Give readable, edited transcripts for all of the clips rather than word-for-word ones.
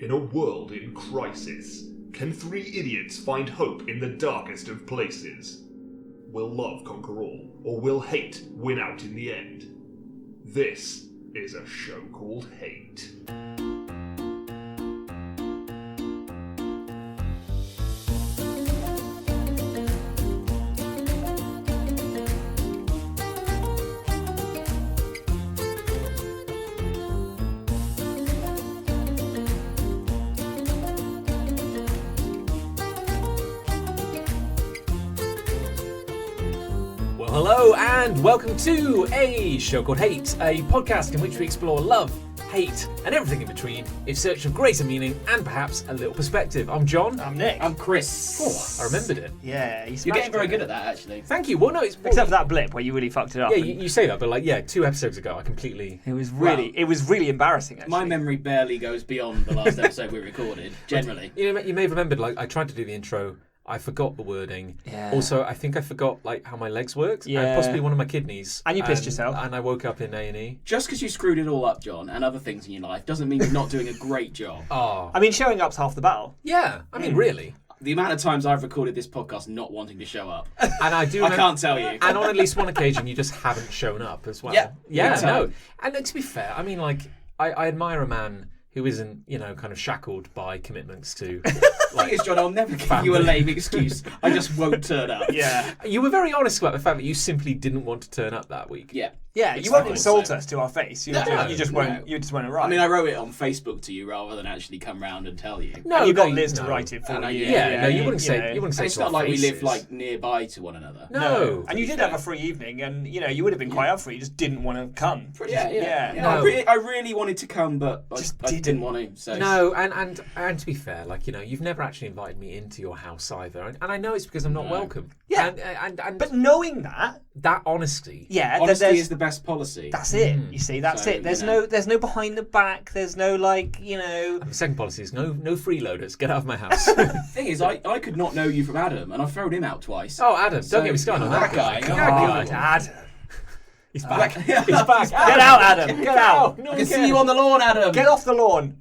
In a world in crisis, can three idiots find hope in the darkest of places? Will love conquer all, or will hate win out in the end? This is a show called Hate. Hello and welcome to a show called Hate, a podcast in which we explore love, hate and everything in between in search of greater meaning and perhaps a little perspective. I'm John. I'm Nick. I'm Chris. Oh, I remembered it. Yeah, You're getting very good at that, actually. Thank you. Well, no, it's except for that blip where you really fucked it up. Yeah, you say that, but 2 episodes ago, I completely. It was really embarrassing. Actually, My memory barely goes beyond the last episode we recorded. Generally, you may have remembered. I tried to do the intro. I forgot the wording. Yeah. Also, I think I forgot how my legs worked. Yeah. And possibly one of my kidneys. And you pissed yourself. And I woke up in A&E. just because you screwed it all up, John, and other things in your life doesn't mean you're not doing a great job. Oh. I mean, showing up's half the battle. Yeah. I mean, really. The amount of times I've recorded this podcast not wanting to show up, And I do. I can't tell you. And on at least one occasion, you just haven't shown up as well. Yeah. Yeah. Big No. time. And to be fair, I mean, I admire a man who isn't, kind of shackled by commitments to. The thing is, John, I'll never give you a lame excuse. I just won't turn up. Yeah. You were very honest about the fact that you simply didn't want to turn up that week. Yeah. Yeah, you It's won't fine. insult us to our face. You just won't. No. You just won't arrive. I mean, I wrote it on Facebook to you rather than actually come round and tell you. No, and you got no, Liz no. to write it for And you. Yeah, no, you wouldn't say. know. You wouldn't say. And it's to our not like we faces. live nearby to one another. No. And you did have a free evening, and you would have been quite up for it. You just didn't want to come. Yeah. No. I really wanted to come, but I didn't want to. So. No, and to be fair, you've never actually invited me into your house either, and I know it's because I'm not welcome. Yeah. And But knowing that, honesty. yeah, Honesty there's, is the best policy. that's it. You see, that's So, it. There's no behind the back. There's no The second policy is no freeloaders. Get out of my house. Thing is, I could not know you from Adam, and I've thrown him out twice. Oh, Adam, don't get me started on that guy. God, Adam. He's back. He's back. Get out, Adam. Get out. No I one can see cares. you on the lawn, Adam. Get off the lawn.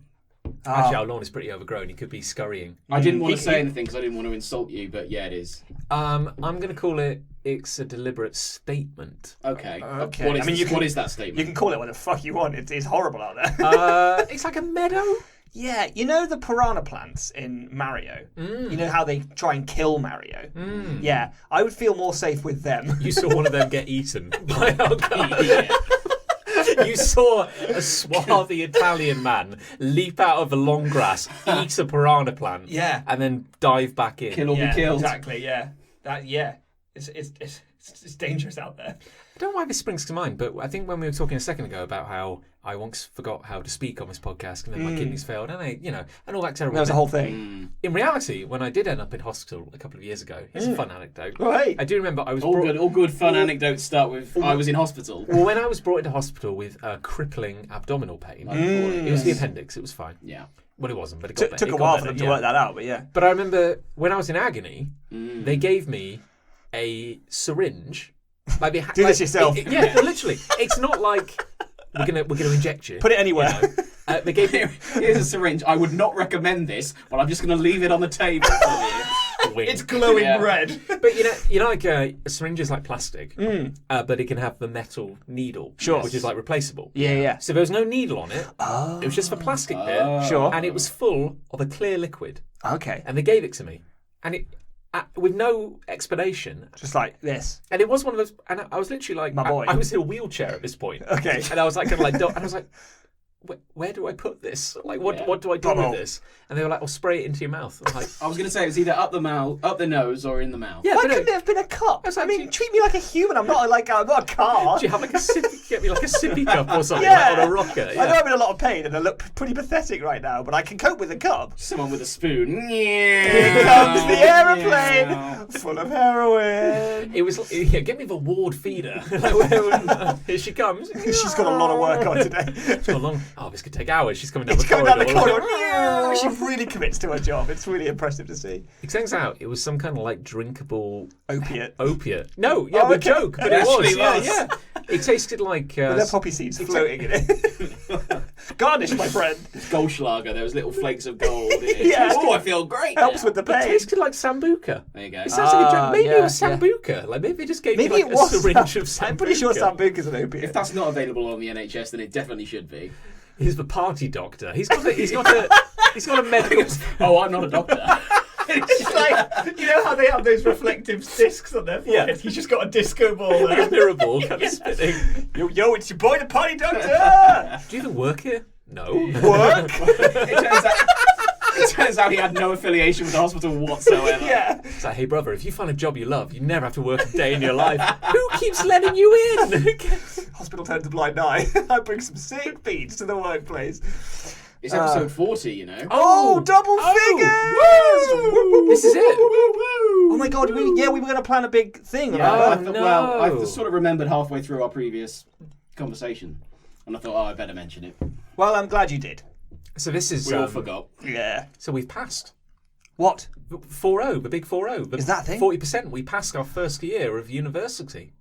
Actually, our lawn is pretty overgrown. He could be scurrying. I didn't want to say anything because I didn't want to insult you, but yeah, it is. I'm going to call it. It's a deliberate statement. Okay. Okay. What is, I mean, what is that statement? You can call it what the fuck you want. It's horrible out there. It's like a meadow. Yeah, you know the piranha plants in Mario? You know how they try and kill Mario? Yeah, I would feel more safe with them. You saw one of them get eaten by our guy. Yeah. You saw a swarthy Italian man leap out of the long grass, eat a piranha plant, Yeah. and then dive back in. Kill or Yeah, be killed. exactly, yeah. It's dangerous out there. I don't know why this springs to mind, but I think when we were talking a second ago about how I once forgot how to speak on this podcast and then my kidneys failed and and all that terrible That was the thing. whole thing. In reality, when I did end up in hospital a couple of years ago, it's a fun anecdote. Oh, hey. I do remember I was All good fun anecdotes start with I was in hospital. Well, when I was brought into hospital with crippling abdominal pain, it was the appendix. It was fine. Yeah. Well, it wasn't, but it got Took it a got while better, for them to yeah. work that out, but yeah. But I remember when I was in agony, they gave me a syringe. Like they Do this yourself. Yeah, no, literally. It's not like we're gonna inject you. Put it anywhere. They gave me Here's a syringe. I would not recommend this, but I'm just going to leave it on the table for you. wing. It's glowing Yeah. red. But a syringe is like plastic, but it can have the metal needle, Sure. which is like replaceable. Yeah. So there was no needle on it. It was just a plastic bit, Sure. and it was full of a clear liquid. Okay. And they gave it to me, and it with no explanation. Just like this. And it was one of those, and I was literally like, My boy. I was in a wheelchair at this point. Okay. And I was like, and I was like, where do I put this? Like, what do I do Bubble. with this? And they were like, spray it into your mouth. I'm like, I was going to say it was either up the mouth, up the nose, or in the mouth. yeah, Why but couldn't it have been a cup? That's I mean, actually- treat me like a human. I'm not a car. do you have like a sippy, get me like a sippy cup or something Yeah. like on a rocker? I know I'm in a lot of pain and I look pretty pathetic right now, but I can cope with a cup. Someone with a spoon. Here comes the aeroplane, full of heroin. It was get me the ward feeder. Here she comes. She's got a lot of work on today. She's got a long. Oh, this could take hours. She's coming down It's the coming corridor. down the corridor. She really commits to her job. It's really impressive to see. It turns out it was some kind of like drinkable Opiate. No, yeah, Oh, the okay. joke, but It it was. actually was. Yeah. It tasted like. With their poppy seeds floating in it. Garnish, my friend. Goldschlager, there was little flakes of gold in it. Yeah. Oh, I feel great. Helps now. with the It pain. tasted like Sambuca. There you go. It sounds like a joke. Maybe yeah, it was Sambuca. Like maybe they just gave Maybe you like it was. a syringe of Sambuca. I'm pretty sure Sambuca's an opiate. If that's not available on the NHS, then it definitely should be. He's the party doctor. He's got a medical. Oh, I'm not a doctor. It's like, you know how they have those reflective discs on their forehead? Yeah. He's just got a disco ball there. mirror ball kind of spinning. Yo, it's your boy, the party doctor! Do you even work here? No. Work? It turns out he had no affiliation with the hospital whatsoever. Yeah. It's like, hey brother, if you find a job you love, you never have to work a day in your life. Who keeps letting you in? Hospital turns a blind eye. I bring some sick beats to the workplace. It's episode 40, you know. Oh, double figures! This is it. Oh my god, we were going to plan a big thing. Yeah, remember? Well, I no. sort of remembered halfway through our previous conversation, and I thought, I better mention it. Well, I'm glad you did. So this is. We all forgot. Yeah. So we've passed. What? 4-0, the big 4-0. Is that a thing? 40%. We passed our first year of university.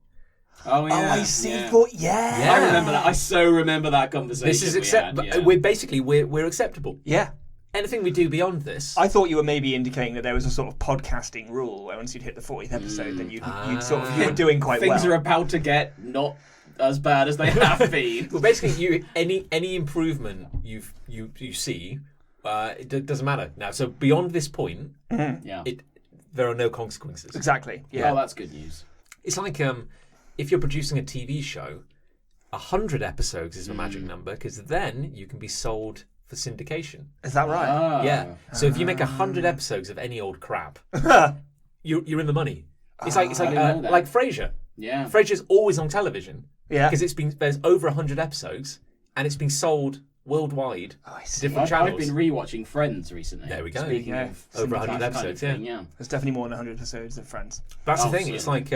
Oh yeah. Oh, I see. Yeah. Yeah. I remember that. I so remember that conversation. This is we acceptable. had, yeah. We're acceptable. Yeah. Anything we do beyond this. I thought you were maybe indicating that there was a sort of podcasting rule where once you'd hit the 40th episode, then you were doing quite Things well. are about to get not as bad as they have been. Well, basically, any improvement you see, it doesn't matter now. So beyond this point, Yeah. there are no consequences. Exactly. Yeah. Oh, that's good news. It's like if you're producing a TV show, 100 episodes is the magic number because then you can be sold for syndication. Is that right? Ah. Yeah. So if you make 100 episodes of any old crap, you're in the money. It's like I didn't know that. like Frasier. Yeah. Frasier's always on television Yeah. because there's over 100 episodes and it's been sold worldwide Oh, I to see. different I've channels. been rewatching Friends recently. There we go. Speaking Yeah. of Over 100 that kind of episodes, thing, yeah. There's definitely more than 100 episodes of Friends. That's the Oh, thing. It's like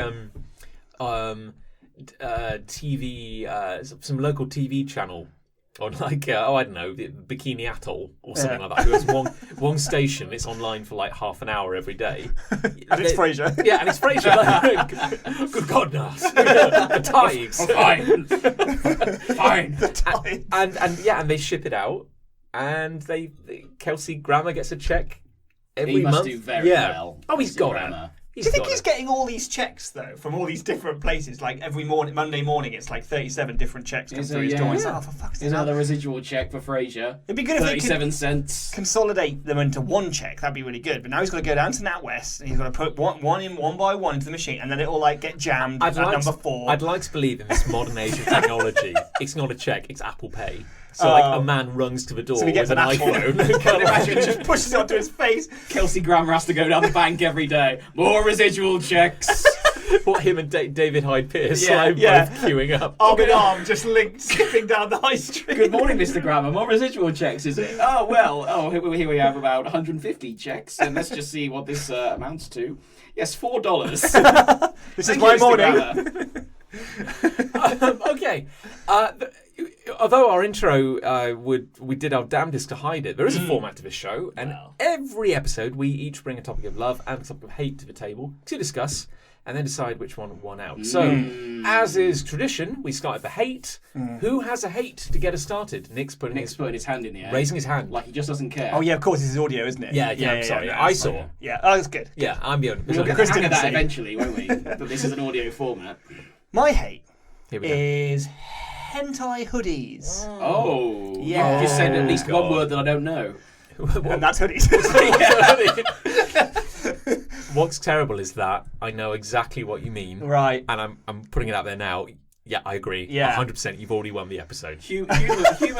TV, some local TV channel on like I don't know, the Bikini Atoll or something Yeah. like that. It was one station. It's online for like half an hour every day. And it's Frasier. Yeah, and it's Frasier. Like, good God, no. The Tigers. Fine. And they ship it out, and Kelsey Grammer gets a check every He must month. do very well. Oh, he's Kelsey got Grammer. it. Do you think he's getting all these checks though from all these different places? Like every morning, Monday morning, it's like 37 different checks come Is through it? his Yeah. door. It's Yeah. like, oh, for fuck's sake! Here's another residual check for Frasier. It'd be good if they could 37 cents. consolidate them into one check. That'd be really good. But now he's got to go down to NatWest and he's got to put one in one by one into the machine, and then it'll like get jammed at number 4. I'd like to believe in this modern age of technology. It's not a check; it's Apple Pay. So like a man runs to the door So he gets with an an apple. iPhone. Can you imagine? Just pushes it onto his face. Kelsey Grammer has to go down the bank every day. More residual checks. What him and David Hyde Pierce Yeah, like yeah. both queuing up. Arm in arm, just linked, skipping down the high street. Good morning, Mr. Grammer. More residual checks, is it? Oh, well. Oh, here we have about 150 checks, and let's just see what this amounts to. Yes, $4. This is Thank my you, Mr. morning. Grammer. Okay. Although our intro, we did our damnedest to hide it, there is a format to this show, and every episode we each bring a topic of love and a topic of hate to the table to discuss, and then decide which one won out. So, as is tradition, we start with the hate. Who has a hate to get us started? Nick's putting Nick's putting his hand in the air. raising his hand. Like he just doesn't care. Oh yeah, of course, this is audio, isn't it? Yeah, I'm sorry. no, I it's saw. fine. Yeah, oh, that's good. Yeah, I'm the only. We'll get Chris the hang of didn't that see. eventually, won't we? But this is an audio format. My hate Here we go. is hentai hoodies. Oh. Yeah. You just said at least God. one word that I don't know. And that's hoodies. What's terrible is that I know exactly what you mean, Right. and I'm putting it out there now. Yeah, I agree. Yeah. 100%. You've already won the episode. Humour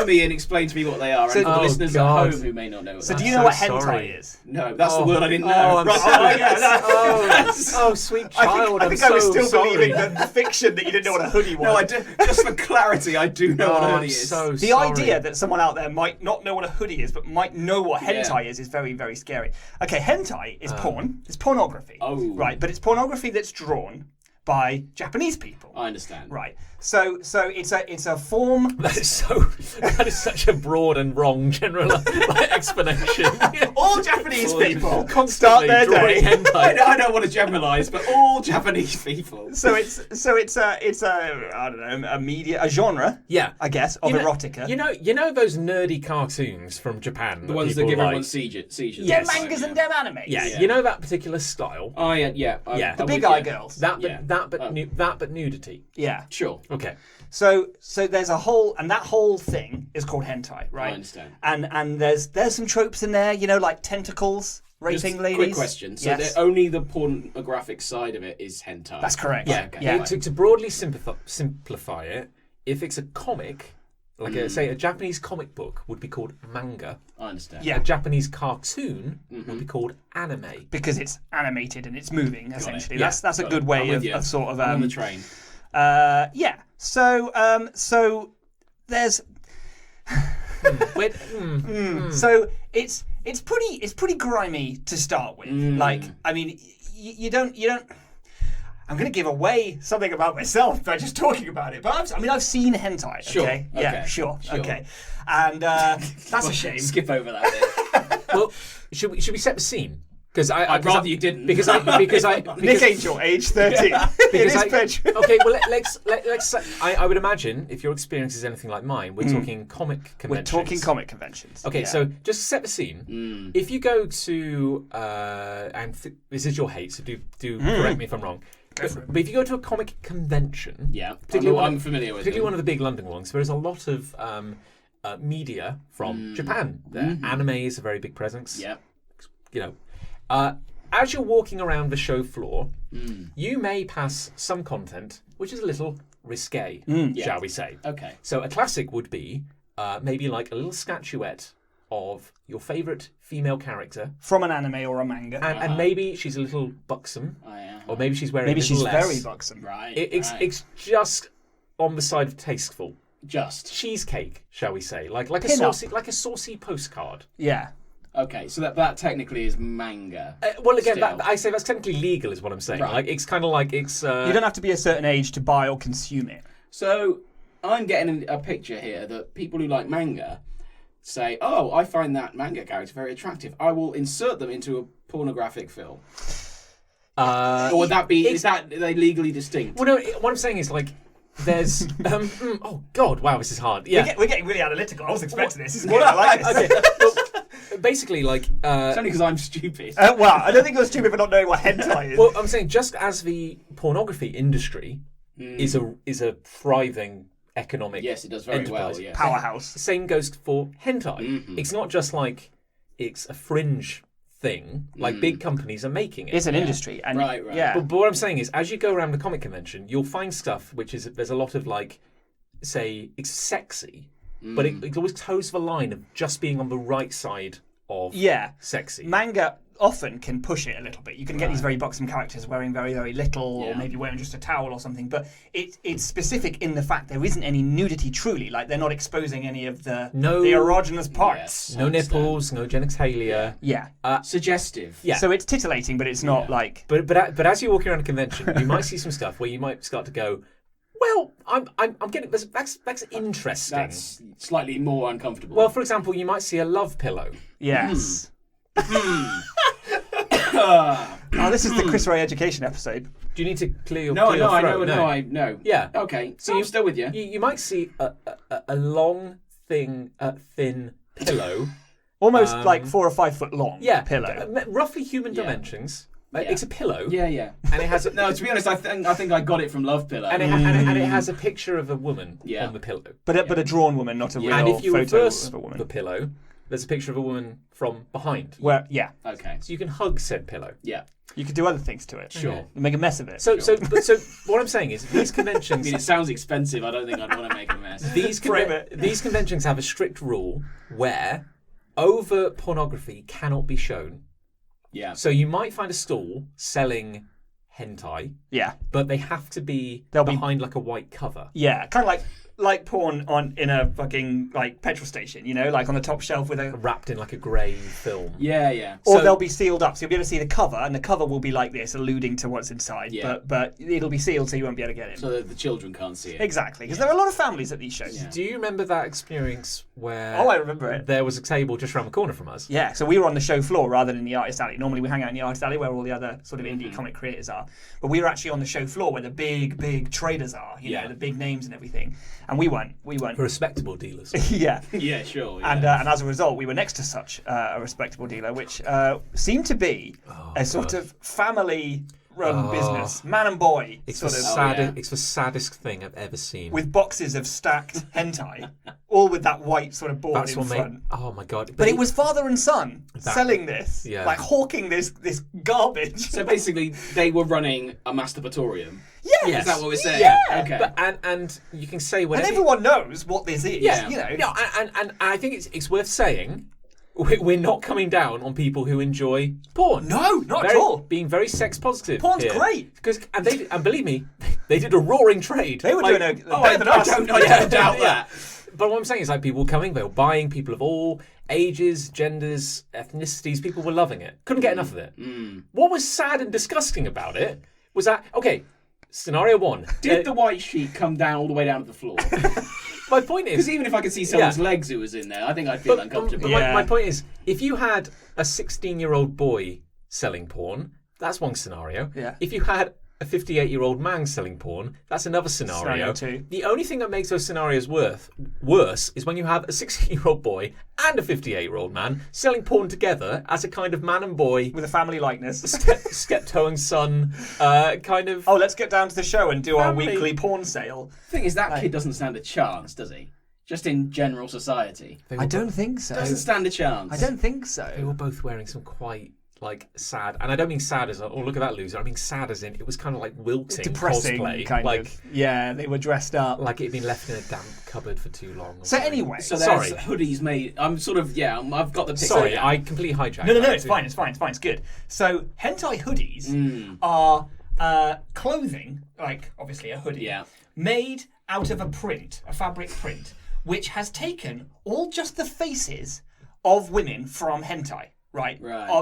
me and explain to me what they are. So- And for the Oh, listeners God. at home who may not know what So that do is. you know so what hentai sorry. is? No, that's the Oh. word I didn't know. Oh, I'm Right, sorry. oh, yeah, that's- Oh, sweet child. I think I was I'm so still sorry. believing the fiction that you didn't know what a hoodie was. No, I do. Just for clarity, I do know what a Oh, hoodie I'm is. so The sorry. idea that someone out there might not know what a hoodie is, but might know what hentai is very, very scary. Okay, hentai is porn. It's pornography. Oh. Right, but it's pornography that's drawn by Japanese people. I understand. Right. So it's a form. That is such a broad and wrong general explanation. all Japanese people Constantly start their drawing day. hentai. I don't want to generalise, but all Japanese people. So it's a I don't know, a genre, Yeah, I guess, of erotica. You know those nerdy cartoons from Japan, The ones that people give like? everyone seizures. Them mangas and them animes. Yeah, Yeah. you know that particular style. Oh yeah. The big eye girls. That Yeah. but nudity. Yeah. Sure. Okay. So there's a whole, and that whole thing is called hentai, right? I understand. And there's some tropes in there, like tentacles, raping Just ladies. quick question. So Yes. only the pornographic side of it is hentai. That's correct. Yeah. Okay. Yeah. To broadly simplify it, if it's a comic, like say a Japanese comic book would be called manga. I understand. Yeah. A Japanese cartoon would be called anime. Because it's animated and it's moving, essentially. Yeah. That's a Got good it. way I'm with of, you. of sort of I'm on the train. yeah. So there's so it's pretty grimy to start with. Like, I mean, you don't. I'm going to give away something about myself by just talking about it. But I've seen hentai. Sure. Okay. Yeah. Okay. Sure. Sure. Okay. And that's a shame. Skip over that bit. Well, should we set the scene? Because I'd rather you didn't. Because Nick Angel, age 13, in his bedroom. Okay, well let's. I would imagine if your experience is anything like mine, we're talking comic conventions. We're talking comic conventions. Okay, Yeah. so just to set the scene. If you go to this is your hate, so do correct me if I'm wrong. But if you go to a comic convention, Yeah. particularly I'm familiar with particularly them. one of the big London ones, there's a lot of media from Japan. There, anime is a very big presence. Yeah. As you're walking around the show floor, you may pass some content which is a little risque, shall we say. Okay. So a classic would be maybe like a little statuette of your favourite female character, From an anime or a manga. and maybe she's a little buxom, Oh, yeah. or maybe she's wearing Maybe a little she's less. very buxom. Right. It's right. it's just on the side of tasteful. Just. Cheesecake, shall we say, like a Pin-up. saucy postcard. Yeah. Okay, so that technically is manga. Well, again, Still. I say that's technically legal, is what I'm saying. Right. Like it's kind of like it's. You don't have to be a certain age to buy or consume it. So I'm getting a picture here that people who like manga say, "Oh, I find that manga character very attractive. I will insert them into a pornographic film." Or would that be? Is that are they legally distinct? Well, no. What I'm saying is like, there's. Oh God! Wow, this is hard. Yeah. We're getting really analytical. I was expecting this. This is good. I like this. Okay. Well, basically, like. It's only because I'm stupid. Well, I don't think you're stupid for not knowing what hentai is. Well, I'm saying just as the pornography industry is a thriving economic Yes, it does very enterprise. well. Yeah. Powerhouse. Same goes for hentai. It's not just like it's a fringe thing. Like big companies are making it. It's an industry. And Right. Yeah. But what I'm saying is, as you go around the comic convention, you'll find stuff which is there's a lot of like, say, it's sexy, but it always toes the line of just being on the right side of sexy. Manga often can push it a little bit. You can get these very buxom characters wearing very, very little, or maybe wearing just a towel or something. But it's specific in the fact there isn't any nudity truly. Like they're not exposing any of the erogenous parts. Yes. No nipples, no genitalia. Yeah. Suggestive. Yeah. So it's titillating, but it's not like. But as you're walking around a convention, you might see some stuff where you might start to go, well, I'm getting that's interesting. That's slightly more uncomfortable. Well, for example, you might see a love pillow. Yes. Oh, this is the Chris Ray education episode. Do you need to clear your no, clear your throat? no. Yeah. Okay, so I'm still with you. You might see a long thin pillow. Almost like 4 or 5 foot long pillow. Roughly human dimensions. It's a pillow. Yeah. And it has No, to be honest, I think I got it from Love Pillow. and it has a picture of a woman on the pillow. But a drawn woman, not a real And if you photo reverse of a woman. the pillow, there's a picture of a woman from behind. Okay. So you can hug said pillow. Yeah. You could do other things to it. Sure. Make a mess of it. So what I'm saying is these conventions. I mean, it sounds expensive. I don't think I'd want to make a mess. These conventions have a strict rule where overt pornography cannot be shown. Yeah. So you might find a stall selling hentai, yeah. but they have to be They'll be- behind like a white cover. Yeah, kind of like like porn in a fucking like petrol station, you know, like on the top shelf with a Wrapped in like a grey film. Yeah. or So- they'll be sealed up, so you'll be able to see the cover, and the cover will be like this, alluding to what's inside. Yeah. But it'll be sealed, so you won't be able to get in. So that the children can't see it. Exactly, because there are a lot of families at these shows. Yeah. Do you remember that experience where Oh, I remember it. there was a table just around the corner from us? Yeah, so we were on the show floor rather than the artist alley. Normally we hang out in the artist alley where all the other sort of indie comic creators are. But we were actually on the show floor where the big traders are, you know, the big names and everything. And we weren't. For respectable dealers. Yeah. Yeah, sure. And as a result, we were next to such a respectable dealer, which seemed to be a sort of family-run business, man and boy, It's sort the of, saddest. It's the saddest thing I've ever seen. with boxes of stacked hentai, all with that white sort of board That's in what front. made. Oh my god! But it was father and son selling this, yeah. like hawking this garbage. So basically, they were running a masturbatorium. Yes. Is that what we're saying? Yeah. Okay. But, and you can say And whatever. everyone knows what this is. Yeah, You know. No, and I think it's worth saying we're not coming down on people who enjoy porn. No, not at all. Being very sex positive. Porn's here. great. And believe me, they did a roaring trade. They were doing a better than I us. don't doubt that. But what I'm saying is, like, people were coming, they were buying, people of all ages, genders, ethnicities, people were loving it. Couldn't get enough of it. What was sad and disgusting about it was that, okay, scenario one. Did the white sheet come down all the way down to the floor? My point is... Because even if I could see someone's legs who was in there, I think I'd feel uncomfortable. But my point is, if you had a 16-year-old boy selling porn, that's one scenario. Yeah. If you had a 58-year-old man selling porn, that's another scenario. Scenario two. The only thing that makes those scenarios worse is when you have a 16-year-old boy and a 58-year-old man selling porn together as a kind of man and boy, With a family likeness. steptoe and son kind of... Oh, let's get down to the show and do our Family. weekly porn sale. The thing is, that kid doesn't stand a chance, does he? Just in general society. I don't think so. Doesn't stand a chance. I don't think so. They were both wearing some quite... like sad, and I don't mean sad as oh look at that loser. I mean sad as in it was kind of like wilting Depressing, cosplay, kind like, of. Yeah, they were dressed up. like it had been left in a damp cupboard for too long. or So something. anyway, So there's Sorry. hoodies made. I'm sort of I've got the picture. Sorry, Yeah. I completely hijacked. no, that. it's fine, it's good. So hentai hoodies are clothing, like obviously a hoodie, made out of a fabric print, which has taken all just the faces of women from hentai. Right.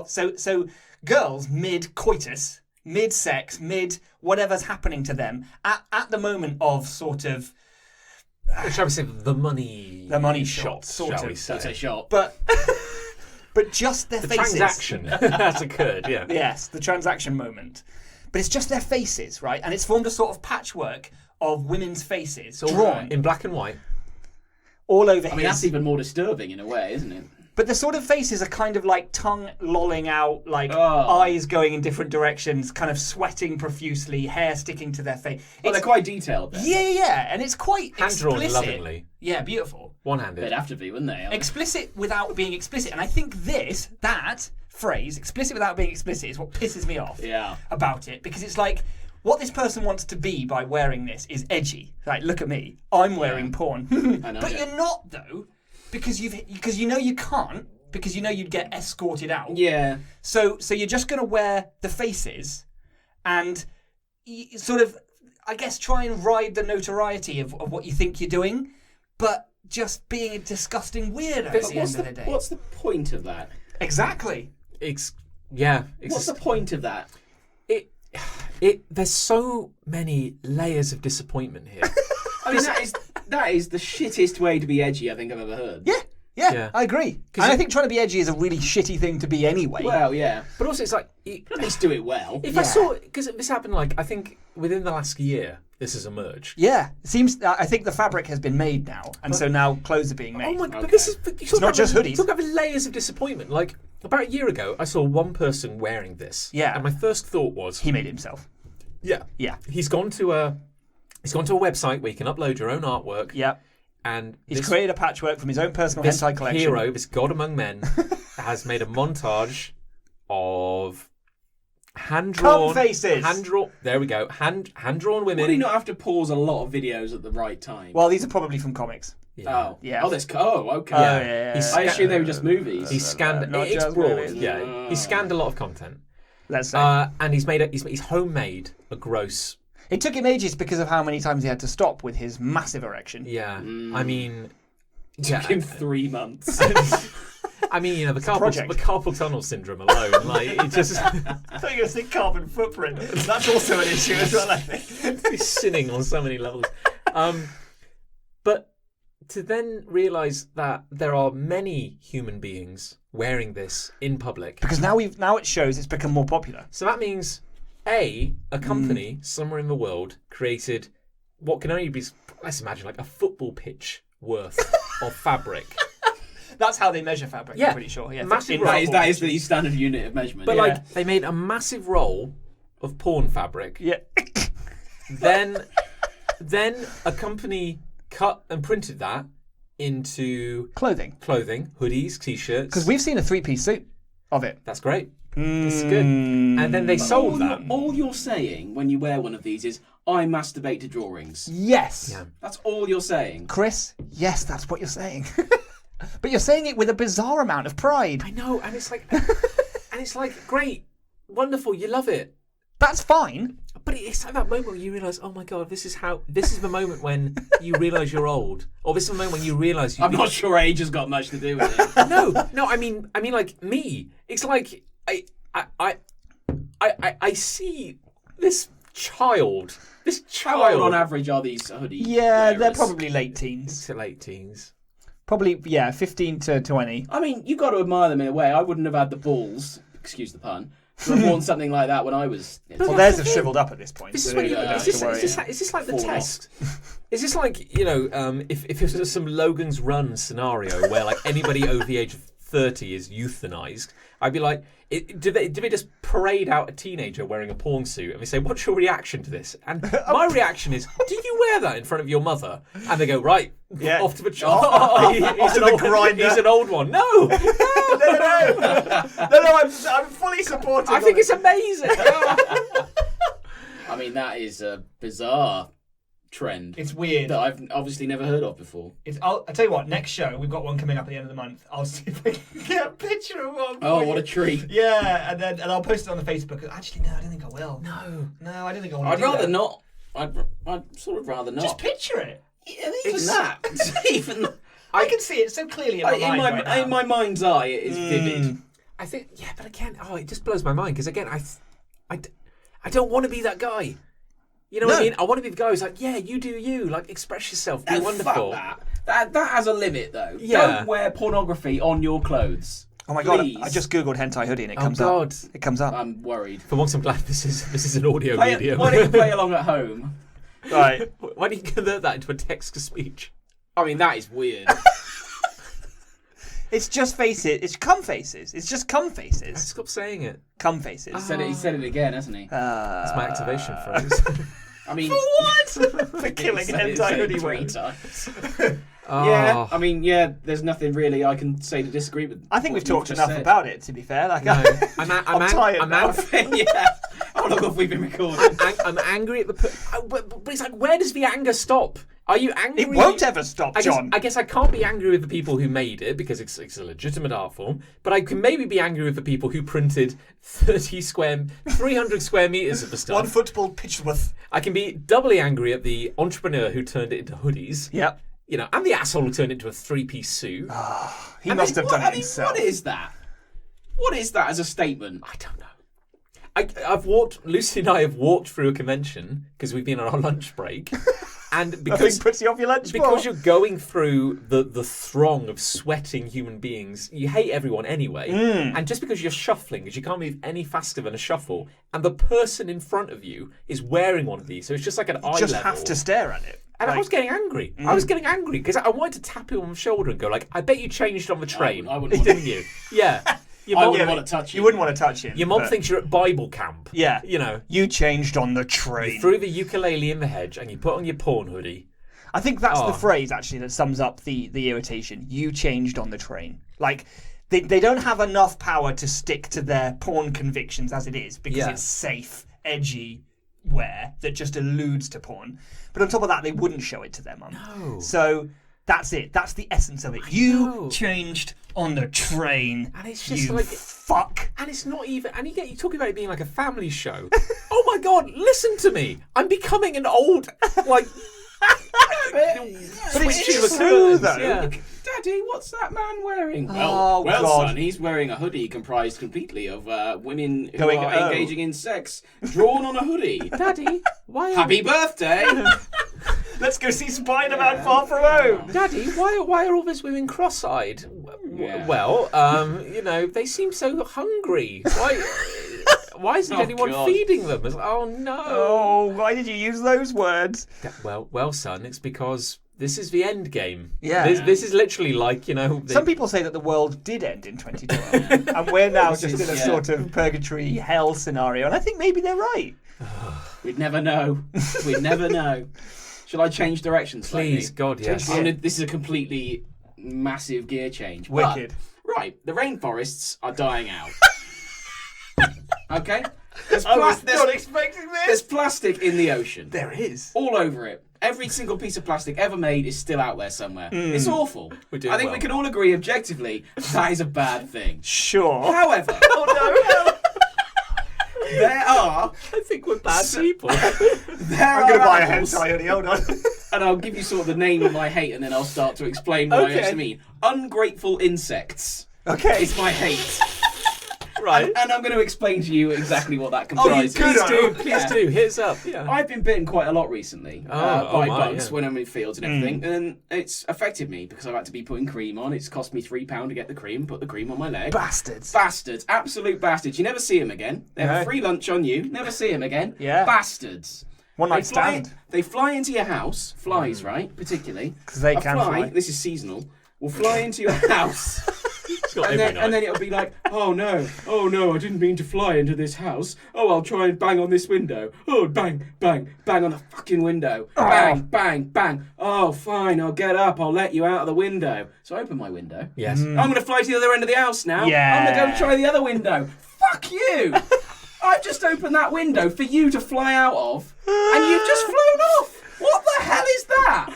So girls mid-coitus, mid-sex, mid-whatever's happening to them, at the moment of sort of... Shall we say the money shot, sort shall of. we say. It's a shot. But just their The faces. transaction that's occurred, yeah. Yes, the transaction moment. But it's just their faces, right? And it's formed a sort of patchwork of women's faces, drawn in black and white. all over I mean, that's even more disturbing in a way, isn't it? But the sort of faces are kind of like tongue lolling out, like Oh. eyes going in different directions, kind of sweating profusely, hair sticking to their face. Well, they're quite detailed then. Yeah, and it's quite Hand-drawn explicit. lovingly. Yeah, beautiful. One-handed. They'd have to be, wouldn't they? Explicit without being explicit. And I think that phrase, explicit without being explicit, is what pisses me off Yeah. about it. Because it's like, what this person wants to be by wearing this is edgy. Like, look at me. I'm wearing porn. I know, But yeah. you're not, though. Because you know you can't, because you know you'd get escorted out. Yeah. So you're just going to wear the faces and sort of, I guess, try and ride the notoriety of what you think you're doing, but just being a disgusting weirdo at the end of the day. What's the point of that? Exactly. It's What's the point of that? there's so many layers of disappointment here. I mean, that is the shittest way to be edgy I think I've ever heard. Yeah, I agree. And I think trying to be edgy is a really shitty thing to be anyway. Well, yeah. But also it's like At least do it well. if I saw, because this happened like I think within the last year this has emerged. Yeah, it seems. I think the fabric has been made now, and so now clothes are being made. Oh my! Okay. But this is it's not just hoodies. Talk about layers of disappointment. Like about a year ago, I saw one person wearing this. Yeah. And my first thought was, He made it himself. yeah, Yeah. He's gone to a website where you can upload your own artwork. Yeah. And He's this, created a patchwork from his own personal this hentai collection. hero, this god among men, has made a montage of hand-drawn Cum faces. There we go. Hand-drawn women. Would he not have to pause a lot of videos at the right time? Well, these are probably from comics. Yeah. Oh. Yeah. Oh, okay. Yeah. He's I assume they were just movies. He scanned. Not It's just broad. movies. Yeah. He scanned a lot of content. Let's say. And he's homemade a gross It took him ages because of how many times he had to stop with his massive erection. Yeah, I mean, Took him 3 months. I mean, the carpal tunnel syndrome alone, like it just. I thought you were going to say carbon footprint. That's also an issue as well, I think. He's sinning on so many levels. But to then realise that there are many human beings wearing this in public. Because now it shows it's become more popular. So that means, a company somewhere in the world created what can only be, let's imagine, like a football pitch worth of fabric. That's how they measure fabric, Yeah. I'm pretty sure. Yeah, Massive that is the standard unit of measurement. But Yeah. like, they made a massive roll of porn fabric. Yeah. Then a company cut and printed that into Clothing. hoodies, t-shirts. Because we've seen a 3-piece suit of it. That's great. This is good. And then they sold that. All you're saying when you wear one of these is, I masturbate to drawings. Yes. Yeah. That's all you're saying. Chris, yes, that's what you're saying. But you're saying it with a bizarre amount of pride. I know, and it's like, great, wonderful, you love it. That's fine. But it's like that moment where you realise, oh my god, this is the moment when you realise you're old, or this is the moment when you realise I'm not sure age has got much to do with it. No, I mean, like me. It's like I see this child. How old on average are these hoodies? Yeah, they're wearers? probably late teens. To late teens. Probably, 15 to 20. I mean, you've got to admire them in a way. I wouldn't have had the balls, excuse the pun, to have worn something like that when I was... Well, theirs have shriveled up at this point. This is so when they you, don't have is to worry. this like the Fall test? Is this like, if it was some Logan's Run scenario where like anybody over the age of 30 is euthanized, I'd be like, do they just parade out a teenager wearing a porn suit and they say, what's your reaction to this? And my reaction is, do you wear that in front of your mother? And they go, right, off to the Off to the grinder. He's an old one. No, No, I'm fully supporting. I think it's amazing. I mean, that is a bizarre trend. It's weird. That I've obviously never heard of before. I'll tell you what, next show, we've got one coming up at the end of the month. I'll see if I can get a picture of one. Oh, for what you. a treat. Yeah, and I'll post it on the Facebook. Actually, no, I don't think I will. No, I don't think I want to I'd do rather that. not. I'd sort of rather not. Just picture it. Even that. Even I can see it so clearly in my mind right now. in my mind's eye, it is vivid. I think, yeah, but again, it just blows my mind because again, I don't want to be that guy. You know what I mean? I want to be the guy who's like, yeah, you do you, like express yourself, be wonderful. Fuck that. That has a limit though. Yeah. Don't wear pornography on your clothes. Oh my Please. god! I just googled hentai hoodie and it Oh, comes God. up. It comes up. I'm worried. For once, I'm glad this is an audio Why medium. don't you play along at home? Right. Why do you convert that into a text to speech? I mean, that is weird. It's just faces. It's cum faces. It's just cum faces. Stop saying it. Cum faces. He said it again, hasn't he? That's my activation phrase. I mean, What? For killing he said it hentai hoodie 3 wearers. times. Oh. Yeah, I mean, there's nothing really I can say to disagree with. I think we've what you've talked just enough said. about it, to be fair. Like, No, I'm tired now. Yeah. How long have we been recording? I'm angry at the. But it's like, where does the anger stop? Are you angry? It won't ever stop, John. I guess I can't be angry with the people who made it because it's a legitimate art form. But I can maybe be angry with the people who printed 300 square meters of the stuff. 1 football pitch worth. I can be doubly angry at the entrepreneur who turned it into hoodies. Yep. You know, and the asshole who turned it into a 3-piece suit. He must have done it himself. What is that? What is that as a statement? I don't know. Lucy and I have walked through a convention because we've been on our lunch break. And Nothing because puts you off your lunch because you're going through the throng of sweating human beings, you hate everyone anyway. And just because you're shuffling, because you can't move any faster than a shuffle, and the person in front of you is wearing one of these, so it's just like an eye just level. have to stare at it. And I was getting angry. I was getting angry because I wanted to tap him on the shoulder and go like, "I bet you changed on the train, I wouldn't want didn't you?" Yeah. Your I mum, wouldn't want to touch You wouldn't want to touch him. your mum but- thinks you're at Bible camp. Yeah. You know, You changed on the train. threw the ukulele in the hedge and you put on your porn hoodie. I think that's the Oh. phrase, actually, that sums up the irritation. You changed on the train. Like, they don't have enough power to stick to their porn convictions as it is because Yeah. it's safe, edgy wear that just alludes to porn. But on top of that, they wouldn't show it to their mum. No. So that's it. That's the essence of it. know. You changed on the train. And it's just you like- fuck. And it's not even. And you talk about it being like a family show. Oh my God! Listen to me. I'm becoming an old like. But it's true, though. Yeah. Daddy, what's that man wearing? Oh, well, God. son, he's wearing a hoodie comprised completely of women who Going, are oh. engaging in sex, drawn on a hoodie. Daddy, why? Happy birthday! Let's go see Spider-Man Far From Home. Daddy, why are all those women cross-eyed? Yeah. Well, they seem so hungry. Why isn't Oh, anyone God. feeding them? It's like, oh no. Oh, why did you use those words? Well, son, it's because this is the end game. Yeah. This is literally like, Some people say that the world did end in 2012, and we're now just in a yeah. sort of purgatory hell scenario, and I think maybe they're right. We'd never know. We'd never know. Shall I change direction slightly? Please, God, yes. This is a completely massive gear change. Wicked. But, right, the rainforests are dying out. Okay? I was not expecting There's this. plastic in the ocean. There is. All over it. Every single piece of plastic ever made is still out there somewhere. It's awful. We're doing I think well. we can all agree objectively that is a bad thing. Sure. However, there are... I think we're bad people. I'm going to buy a hentai hoodie, hold on. And I'll give you sort of the name of my hate and then I'll start to explain what I actually mean. Ungrateful insects. Okay. It's my hate. Right. And I'm going to explain to you exactly what that comprises. Please do. Hit us up. Yeah. I've been bitten quite a lot recently Oh by my, bugs yeah. when I'm in fields and everything, and it's affected me because I've had to be putting cream on. It's cost me £3 to get the cream, put the cream on my leg. Bastards. Bastards, absolute bastards. You never see them again. They have No. a free lunch on you. Never see them again. Yeah. Bastards. One night They fly- stand. They fly into your house. Flies, right? Particularly. 'Cause they A can fly. fly. This is seasonal. Will fly into your house. Not every night. And then it'll be like, oh no, I didn't mean to fly into this house. Oh, I'll try and bang on this window. Oh, bang, bang, bang on the fucking window. Bang, bang, bang. Oh, fine, I'll get up. I'll let you out of the window. So I open my window. Yes. I'm going to fly to the other end of the house now. Yeah. I'm going to go and try the other window. Fuck you. I've just opened that window for you to fly out of, and you've just flown off. What the hell is that?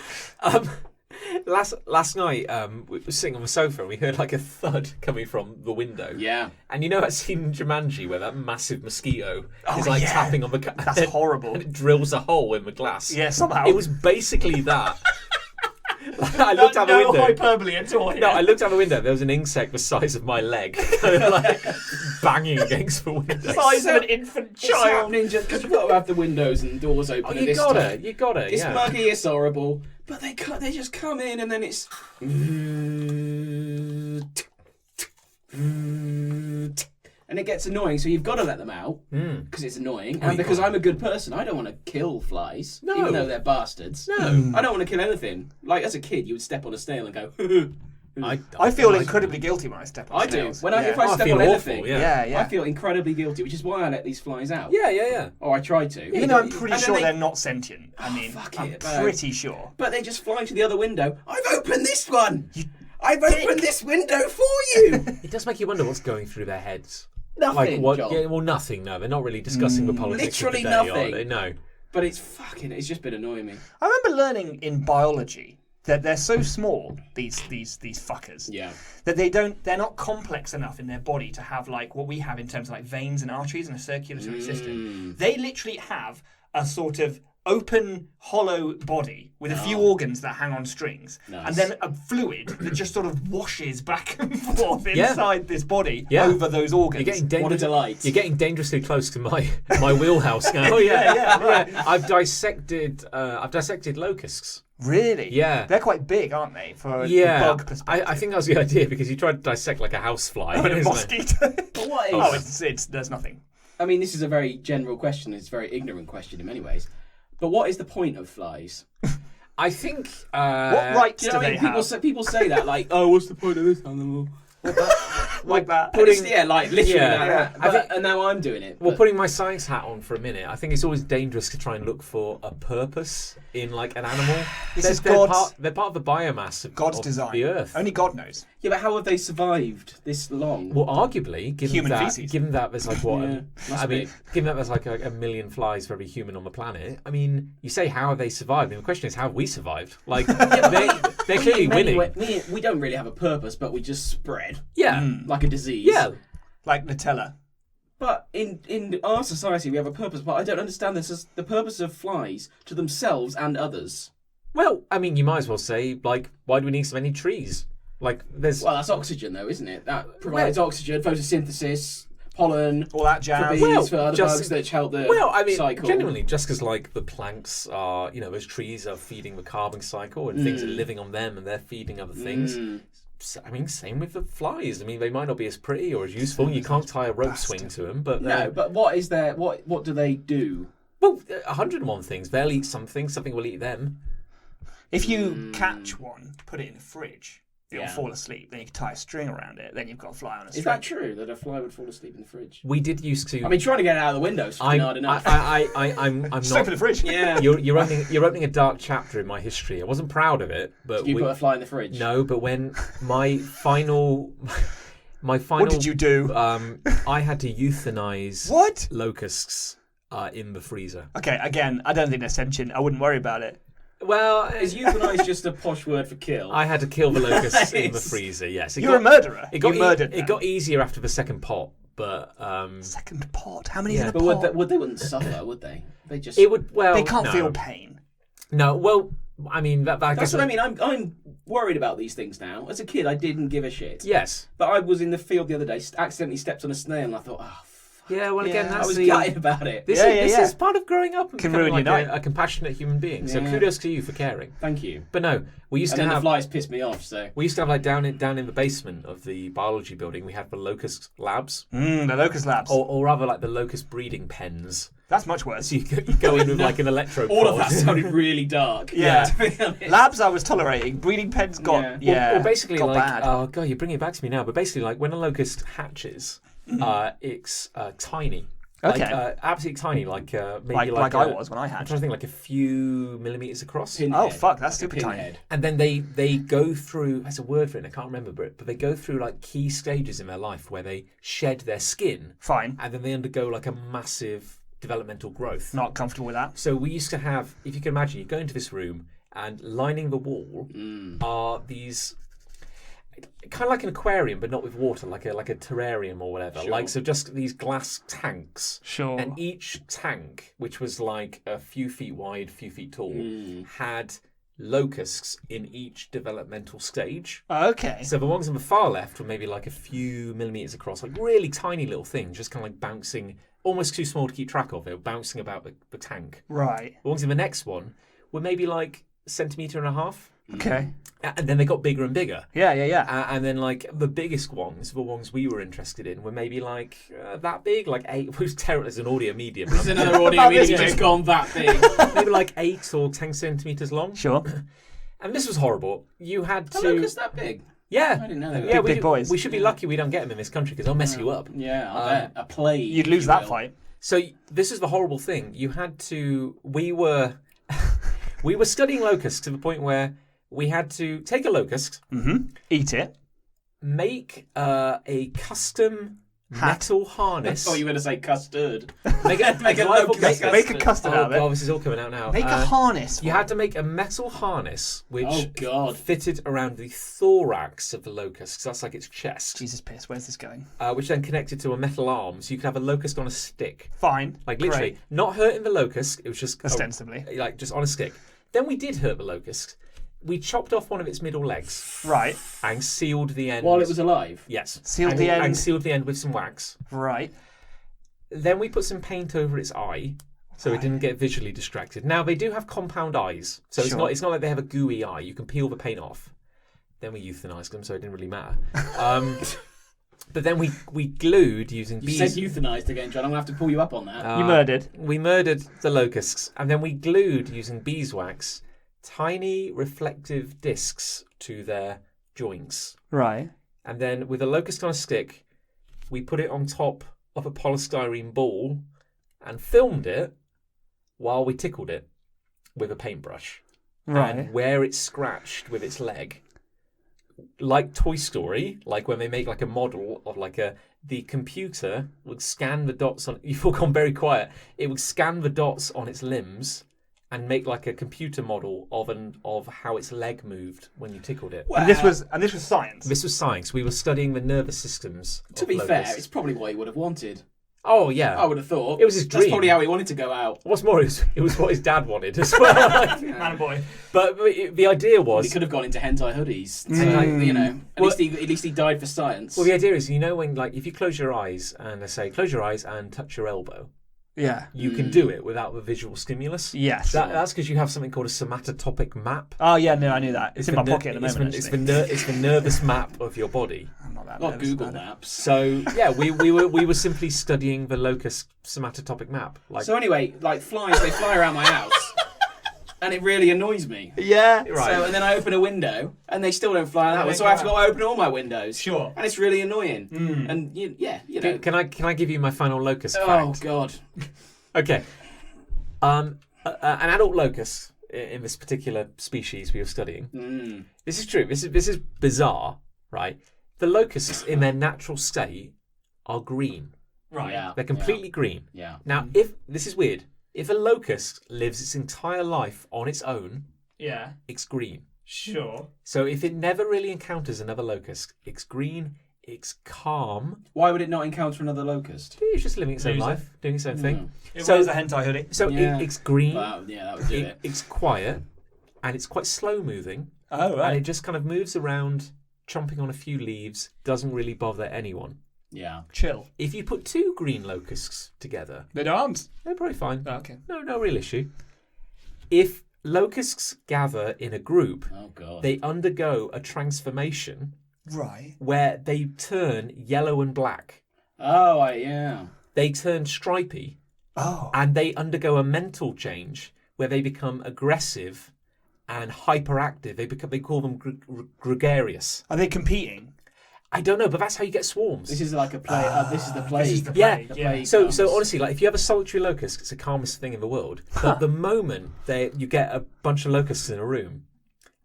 Last night, we were sitting on the sofa and we heard like a thud coming from the window. Yeah. And you know that scene in Jumanji where that massive mosquito is like yeah. tapping on the That's horrible. and it drills a hole in the glass. Yeah, somehow. It was basically that. I looked out the no window. hyperbole at all. No, I looked out the window. There was an insect the size of my leg, kind of like banging against the window. Size of an infant It's child. happening just because you've got to have the windows and doors open. Oh, at you this got time. it. You got it. It's Yeah. muggy, it's horrible, but they just come in and then it's and it gets annoying. So you've got to let them out because it's annoying, and because I'm a good person, I don't want to kill flies, No. even though they're bastards. No. I don't want to kill anything. Like as a kid, you would step on a snail and go. I feel incredibly guilty when I step on I do. snails. If I I step feel on awful, anything, yeah. Yeah. I feel incredibly guilty, which is why I let these flies out. Yeah. Or I try to. Even though I'm pretty And then sure they- they're not sentient. I mean, fuck I'm it, man. pretty sure. But they just fly to the other window. I've opened this one. I've opened this window for you. It does make you wonder what's going through their heads. Nothing, Like what? John. Yeah, well, nothing. No, they're not really discussing the politics Literally of the day, nothing. are they? No. But it's just been annoying me. I remember learning in biology that they're so small, these fuckers, Yeah. that they're not complex enough in their body to have like what we have in terms of like veins and arteries and a circulatory system. They literally have a sort of open, hollow body with a few organs that hang on strings, Nice. and then a fluid that just sort of washes back and forth inside this body Yeah. over those organs. You're getting What a delight. You're getting dangerously close to my wheelhouse now. yeah. I've dissected locusts. Really? Yeah. They're quite big, aren't they? For a Yeah, bug perspective. I think that was the idea because you tried to dissect like a housefly. Oh, a isn't it? mosquito. But what is? Oh, it's there's nothing. I mean, this is a very general question. It's a very ignorant question in many ways. But what is the point of flies? I think. What rights Do you do know what I they mean? have? People say that like, oh, what's the point of this animal? Like that. Putting- Yeah, like literally Yeah. that. I But, and now I'm doing it. Well, but- putting my science hat on for a minute, I think it's always dangerous to try and look for a purpose in like an animal. This they're, is they're God's- part, they're part of the biomass of God's of design. the Earth. Only God knows. Yeah, but how have they survived this long? Well, arguably, given Human that, feces. given that there's like what, Yeah, must I mean, be. given that there's like a million flies for every human on the planet. I mean, you say how have they survived? I mean, the question is how have we survived? Like they're clearly winning. We don't really have a purpose, but we just spread Yeah, like a disease. yeah. Like Nutella. But in our society, we have a purpose. But I don't understand this as the purpose of flies to themselves and others. Well, I mean, you might as well say, like, why do we need so many trees? Like, there's... Well, that's oxygen, though, isn't it? That provides oxygen, photosynthesis, pollen, all that jazz. for bees, for other bugs that help the cycle. Genuinely, just because, like, the plants are, those trees are feeding the carbon cycle and things are living on them and they're feeding other things. I mean, same with the flies. I mean, they might not be as pretty or as useful. You can't tie a rope swing to them, but... No, but what is there... What do they do? Well, 101 things. They'll eat something will eat them. If you catch one, put it in the fridge, it'll fall asleep. Then you can tie a string around it. Then you've got a fly on a string. Is that true, that a fly would fall asleep in the fridge? We did used to... I mean, trying to get it out of the window is hard enough. I'm Just not... open the fridge. Yeah. You're opening a dark chapter in my history. I wasn't proud of it, but... Did you put a fly in the fridge? No, but when my final... What did you do? I had to euthanize... What? Locusts in the freezer. Okay, again, I don't think they're sentient. I wouldn't worry about it. Well, is euthanize just a posh word for kill? I had to kill the locusts in the freezer. Yes, You're a murderer. It got murdered. It got easier after the second pot, but second pot. How many in a but pot? they wouldn't suffer, would they? They just. It would. Well, they can't feel pain. No. Well, I mean that's what I mean. I'm worried about these things now. As a kid, I didn't give a shit. Yes, but I was in the field the other day, accidentally stepped on a snail, and I thought, oh. Yeah, well, again, that's I was gutted about it. This is part of growing up and can becoming ruin like a compassionate human being. So kudos to you for caring. Thank you. But no, we used to have the flies pissed me off. So we used to have like down in the basement of the biology building, we had the locust labs. The locust labs, or rather like the locust breeding pens. That's much worse. So you go in with like an electro. All of that sounded really dark. Yeah. Labs I was tolerating. Breeding pens got Well, basically got like bad. Oh god, you're bringing it back to me now. But basically, like when a locust hatches, it's tiny. Okay. Like, absolutely tiny, like maybe like I was when I I'm hatched. trying to think, like a few millimeters across. Oh fuck, that's super tiny. And then they go through. There's a word for it. I can't remember it, but they go through like key stages in their life where they shed their skin. Fine. And then they undergo like a massive developmental growth. Not comfortable with that. So we used to have, if you can imagine, you go into this room and lining the wall are these. Kind of like an aquarium, but not with water, like a terrarium or whatever. Sure. Like, so just these glass tanks. Sure. And each tank, which was like a few feet wide, few feet tall, had locusts in each developmental stage. Okay. So the ones on the far left were maybe like a few millimeters across, like really tiny little things, just kind of like bouncing, almost too small to keep track of. They were bouncing about the tank. Right. The ones in the next one were maybe like a centimetre and a half. Okay. And then they got bigger and bigger. Yeah. And then, like, the biggest ones, the ones we were interested in, were maybe, like, that big, like 8. It was terrible as an audio medium. There's another audio medium that's gone that big. Maybe, like, 8 or 10 centimetres long. Sure. And this was horrible. You had to... Are locusts that big? Yeah. I didn't know they were big boys. We should be lucky we don't get them in this country, because they'll mess you up. Yeah, I bet. A plague. You'd lose that fight. So, this is the horrible thing. You had to... We were studying locusts to the point where... We had to take a locust, eat it, make a custom metal harness. Oh, you were going to say custard. Make a custard out of it. Oh, this is all coming out now. Make a harness. You had to make a metal harness which God. fitted around the thorax of the locust. So that's like its chest. Jesus piss, where's this going? Which then connected to a metal arm, so you could have a locust on a stick. Fine. Like literally, Great. not hurting the locust. It was just ostensibly, like just on a stick. Then we did hurt the locust. We chopped off one of its middle legs. Right. And sealed the end. While it was alive? Yes. Sealed the end. And sealed the end with some wax. Right. Then we put some paint over its eye so it didn't get visually distracted. Now, they do have compound eyes. So it's not like they have a gooey eye. You can peel the paint off. Then we euthanized them, so it didn't really matter. But then we glued using bees. You said euthanized again, John. I'm going to have to pull you up on that. You murdered. We murdered the locusts. And then we glued using beeswax tiny reflective discs to their joints. Right. And then with a locust on a stick, we put it on top of a polystyrene ball and filmed it while we tickled it with a paintbrush. Right. And where it scratched with its leg, like Toy Story, like when they make like a model of like the computer would scan the dots on... You've all gone very quiet. It would scan the dots on its limbs and make like a computer model of how its leg moved when you tickled it. And this was science. This was science. We were studying the nervous systems. To be fair, it's probably what he would have wanted. Oh yeah, I would have thought it was his dream. That's probably how he wanted to go out. What's more, it was what his dad wanted as well. Man boy. But the idea was He could have gone into hentai hoodies. Mm. You know, at least he died for science. Well, the idea is, when like if you close your eyes and they say close your eyes and touch your elbow, Yeah. you can do it without the visual stimulus. Yes. That's because you have something called a somatotopic map. Oh yeah, no, I knew that. It's in my pocket at the moment. It's the nervous map of your body. I'm not that Not nervous Google about it. Maps. So yeah, we were simply studying the locus somatotopic map. Like So anyway, like flies, they fly around my house, and it really annoys me. Yeah. right. So and then I open a window, and they still don't fly out that way. So I have to go open all my windows. Sure. And it's really annoying. And you know. Can I give you my final locus Oh fact? God. Okay. An adult locust in this particular species we were studying. This is true. This is bizarre, right? The locusts in their natural state are green. Right. Yeah. They're completely green. Yeah. Now, if this is weird, if a locust lives its entire life on its own, Yeah. it's green. Sure. So if it never really encounters another locust, it's green, it's calm. Why would it not encounter another locust? It's just living its own Loser. life, doing its own thing. It So- wears a hentai hoodie. So Yeah. it's green, Well, yeah, that would do it. it's quiet, and it's quite slow moving. Oh And it just kind of moves around, chomping on a few leaves, doesn't really bother anyone. Yeah. Chill. If you put two green locusts together, They don't. they're probably fine. Okay. No real issue. If locusts gather in a group, Oh God. they undergo a transformation Right. where they turn yellow and black. Yeah. They turn stripy, Oh. and they undergo a mental change where they become aggressive and hyperactive. They call them gregarious. Are they competing? I don't know, but that's how you get swarms. This is like a play. This is the plague. This is the Yeah. plague. The Yeah. plague So comes. honestly, like if you have a solitary locust, it's the calmest thing in the world. But the moment you get a bunch of locusts in a room,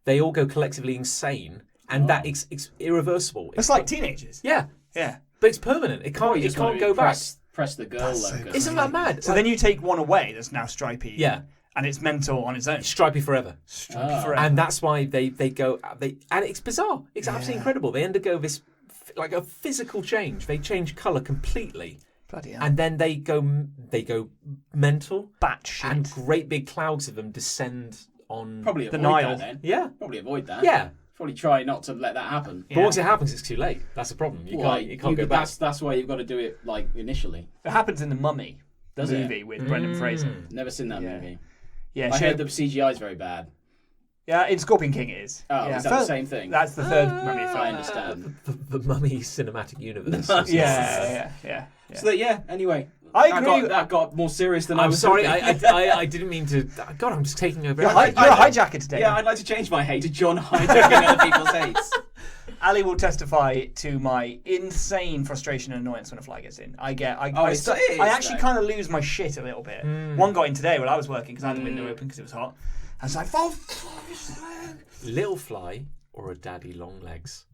they all go collectively insane, and that it's irreversible. It's like teenagers. Yeah, Yeah. but it's permanent. It Probably can't. It just wanna can't go back. press the girl That's so locust. Isn't that mad? So then you take one away that's now stripey. Yeah. And it's mental on its own. Stripey forever. Stripey Oh. forever. And that's why they go and it's bizarre. It's absolutely incredible. They undergo this like a physical change. They change colour completely, Bloody hell. and then they go mental, Batshit. and great big clouds of them descend on Probably The avoid Nile. that then. Yeah, Probably avoid that. yeah. Probably try not to let that happen. But once it happens, it's too late. That's the problem. You can't go back. That's why you've got to do it like initially. It happens in The Mummy Does it? movie with Brendan Fraser. Never seen that Yeah. movie. Yeah, I she heard had- the CGI is very bad. yeah, in Scorpion King it is. Oh, yeah. is that the same thing? That's the third Mummy film. I understand. The Mummy cinematic universe. Yeah. So that, yeah. Anyway, I that agree. That got more serious than I I'm was. sorry. hoping. I didn't mean to. God, I'm just taking over. You're a hijacker today. Yeah, I'd like to change my hate to John hijacking other people's hates. Ali will testify to my insane frustration and annoyance when a fly gets in. it is, I actually though. kind of lose my shit a little bit. One got in today while I was working because I had the window open because it was hot. I was like, "Oh, Little fly or a daddy long legs.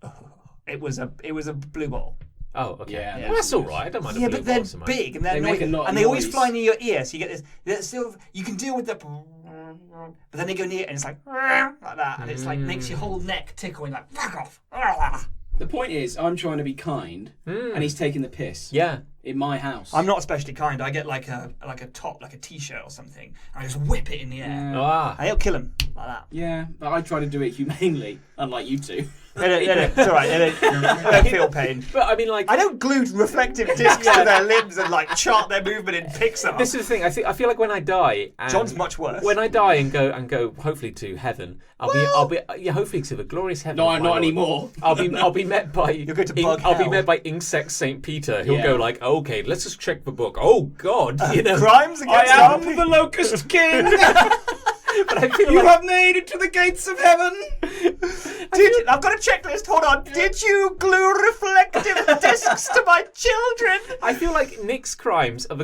it was a blue ball." Oh, okay. Yeah, Well, that's all right. I don't mind. Yeah, a blue but they're ball so much. big and they're They make annoying, a lot of and they always noise. fly near your ear, so you get this. Sort of, you can deal with the, but then they go near and it's like that, and it's like makes your whole neck tickle and like fuck off. The point is, I'm trying to be kind, and he's taking the piss. Yeah. In my house. I'm not especially kind. I get like a top, like a t-shirt or something, and I just whip it in the air. Ah. And it'll kill him like that. Yeah, but I try to do it humanely, unlike you two. It's all right. They don't feel pain. But I mean, like, I don't glue reflective discs to their limbs and like chart their movement in Pixar. this is the thing. I feel like when I die, and John's much worse. When I die and go hopefully to heaven, I'll be hopefully to the glorious heaven. No, of my not Lord. anymore. I'll be met by You'll go to bug I'll be hell. met by Insect Saint Peter. He'll Yeah. go like, okay, let's just check the book. Oh God, you know. Crimes I against am our the Locust King. But I feel You like have made it to the gates of heaven. I've got a checklist. Hold on. Did you glue reflective discs to my children? I feel like Nick's crimes are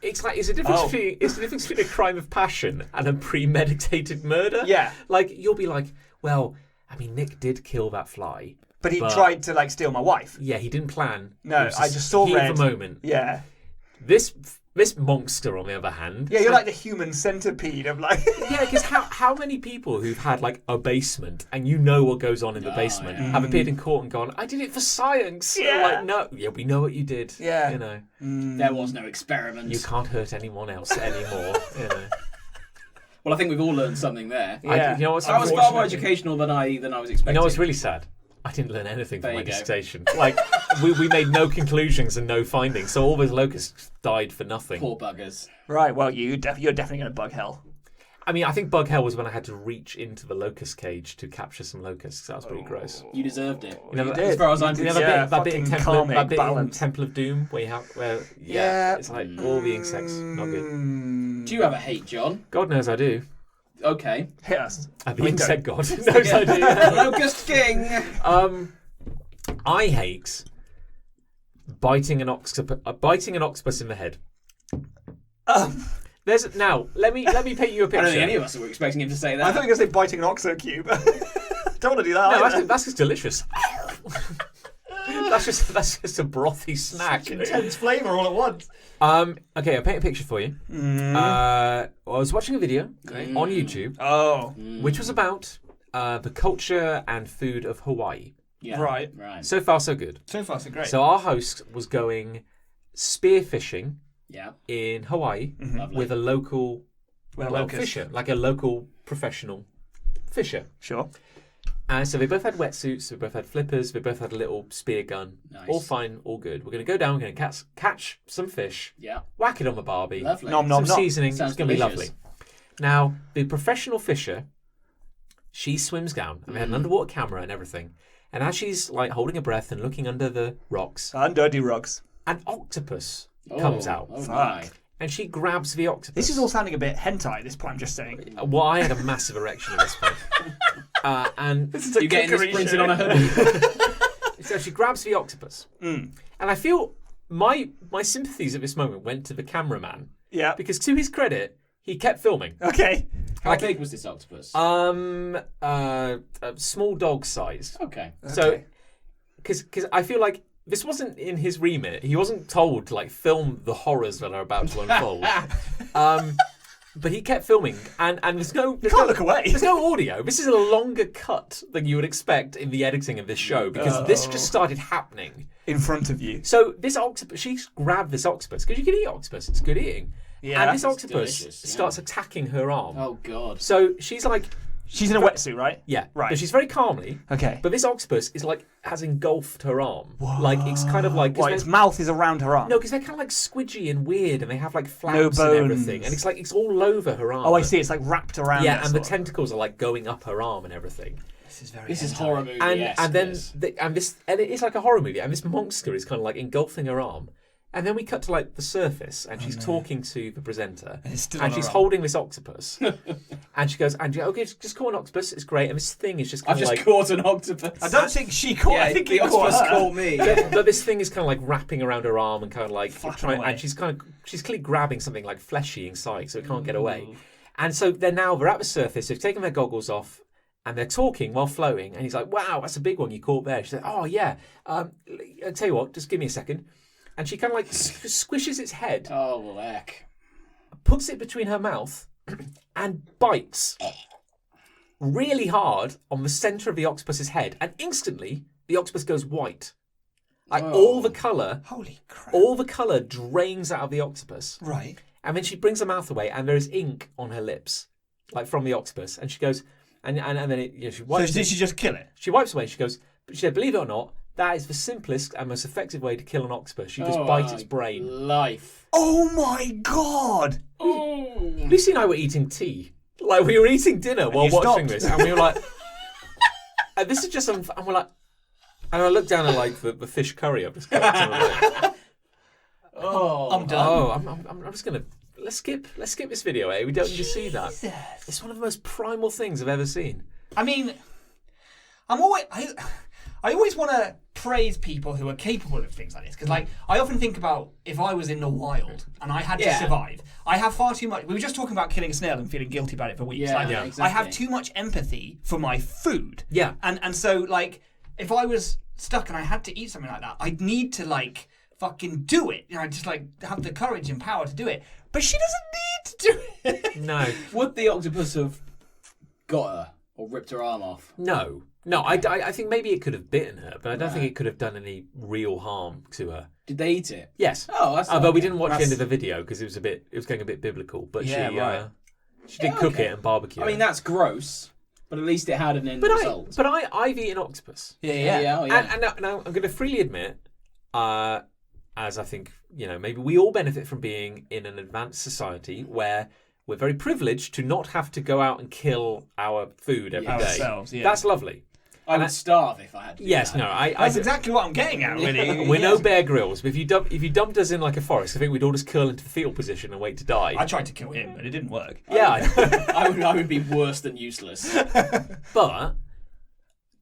it's a difference Oh. between a crime of passion and a premeditated murder. Yeah. Like you'll be like, well, I mean, Nick did kill that fly. But he tried to like steal my wife. Yeah, he didn't plan. No, It was I just saw heat red. of the moment. Yeah. This This monster, on the other hand... Yeah, you're like the human centipede of like... Yeah, because how many people who've had like a basement and you know what goes on in the basement have appeared in court and gone, I did it for science. Yeah. Like, no, yeah, we know what you did. Yeah. You know, There was no experiment. you can't hurt anyone else anymore. You know. Well, I think we've all learned something there. Yeah. You know what's That was far more unfortunate? educational than I was expecting. You know what's really sad? I didn't learn anything There from my you go. dissertation. Like, we made no conclusions and no findings, so all those locusts died for nothing. Poor buggers. Right, well, you're definitely going to bug hell. I mean, I think bug hell was when I had to reach into the locust cage to capture some locusts. That was pretty gross. You deserved it. You know, You As far as I'm You know concerned. that bit in fucking Temple, karmic that bit in balance. Temple of Doom where it's like all the insects, not good. Do you have a hate, John? God knows I do. Okay. Hit us. The insect god knows I do. Locust King. I hate biting an octopus in the head. There's now. Let me paint you a picture. I don't think any of us were expecting him to say that. I thought you were going to say biting an oxo cube. Don't want to do that. No, either. that's just delicious. that's just a brothy snack. Intense flavour all at once. Okay, I'll paint a picture for you. I was watching a video on YouTube, Oh, which was about the culture and food of Hawaii. Yeah. Right. So far, so good. so far so great. So our host was going spearfishing Yeah. in Hawaii Lovely. with a local locust. fisher, like a local professional fisher. Sure. And so they both had wetsuits, they both had flippers, they both had a little spear gun. Nice. All fine, all good. We're going to go down, we're going to catch some fish, Yeah. whack it on the barbie, Lovely. Nom nom some nom. seasoning. Sounds It's going to be delicious. lovely. Now, the professional fisher, she swims down, and they had an underwater camera and everything. And as she's like holding her breath and looking under the rocks, And dirty rocks. an octopus comes out, Oh my. and she grabs the octopus. This is all sounding a bit hentai at this point, I'm just saying. Well, I had a massive erection at this point. And This is a You getting this cookery printed show. on a hoodie? so she grabs the octopus. And I feel my sympathies at this moment went to the cameraman. Yeah. Because to his credit, he kept filming. Okay. How big was this octopus? A small dog sized. Okay. So, because I feel like this wasn't in his remit. He wasn't told to like film the horrors that are about to unfold. But he kept filming, and there's no... You can't look away. There's no audio. This is a longer cut than you would expect in the editing of this show, because this just started happening. In front of you. So this octopus, she's grabbed this octopus, because you can eat octopus, it's good eating. Yeah. And this It's octopus delicious, yeah. starts attacking her arm. Oh God. So she's like, She's in a wetsuit, right? yeah. Right. But she's very calmly. Okay. But this octopus is like, has engulfed her arm. Like, it's kind of like... 'cause What, they're- its mouth is around her arm? No, because they're kind of like squidgy and weird, and they have like flaps No and bones. everything. And it's like, it's all over her arm. Oh, I see. It's like wrapped around Yeah, her, and the sort of. tentacles are like going up her arm and everything. This is horror movie. And then and it is like a horror movie, and this monster is kind of like engulfing her arm, and then we cut to like the surface, and she's talking to the presenter, it's still and on she's her arm. holding this octopus, and she goes, "And okay, just call an octopus, it's great." And this thing is just kind I've of just like, caught an octopus. I don't think she caught. Yeah, I think the he caught octopus her. caught me. but this thing is kind of like wrapping around her arm and kind of like Flapping away. and she's clearly grabbing something like fleshy inside, so it can't get away. And so they're at the surface. They've taken their goggles off. And they're talking while flowing, and he's like, "Wow, that's a big one you caught there." She's like, "Oh yeah, I'll tell you what, just give me a second." And she kind of like squishes its head, Oh heck. puts it between her mouth, and bites really hard on the center of the octopus's head, and instantly the octopus goes white. Like all the color, Holy crap! all the color drains out of the octopus, Right. and then she brings her mouth away, and there is ink on her lips, like from the octopus, and she goes. And then she So wipes. did she just kill it? She wipes away. She goes. She said, "Believe it or not, that is the simplest and most effective way to kill an octopus. You just bite its brain." Life. Oh my god! Oh. Lucy and I were eating tea. Like we were eating dinner while you watching stopped. this, and we were like, and "This is just." And we're like, and I looked down at like the fish curry I've just cooked. And we're like, I'm done. oh, I'm just gonna. Let's skip this video, eh? We don't need to see that. It's one of the most primal things I've ever seen. I mean, I always want to praise people who are capable of things like this, because like I often think about if I was in the wild and I had to Yeah. survive. I have far too much. We were just talking about killing a snail and feeling guilty about it for weeks. Yeah, Like, yeah, I have exactly. too much empathy for my food. Yeah. And so like if I was stuck and I had to eat something like that, I'd need to like fucking do it. Just like have the courage and power to do it. But she doesn't need to do it. No. Would the octopus have got her or ripped her arm off? No. I think maybe it could have bitten her, but I don't think it could have done any real harm to her. Did they eat it? Yes. Oh, that's but we didn't watch the end of the video because it was going a bit biblical. But she did cook it and barbecue. I mean, that's gross, but at least it had an end result. But I've eaten octopus. Yeah. And now I'm going to freely admit, as I think maybe we all benefit from being in an advanced society where we're very privileged to not have to go out and kill our food every day. Ourselves, yeah. That's lovely. I would starve if I had to do Yes, that. no, That's exactly what I'm getting at, really. We're no Bear Grylls, but if you dumped us in like a forest, I think we'd all just curl into the fetal position and wait to die. I tried to kill him, but it didn't work. Yeah, I would be worse than useless. but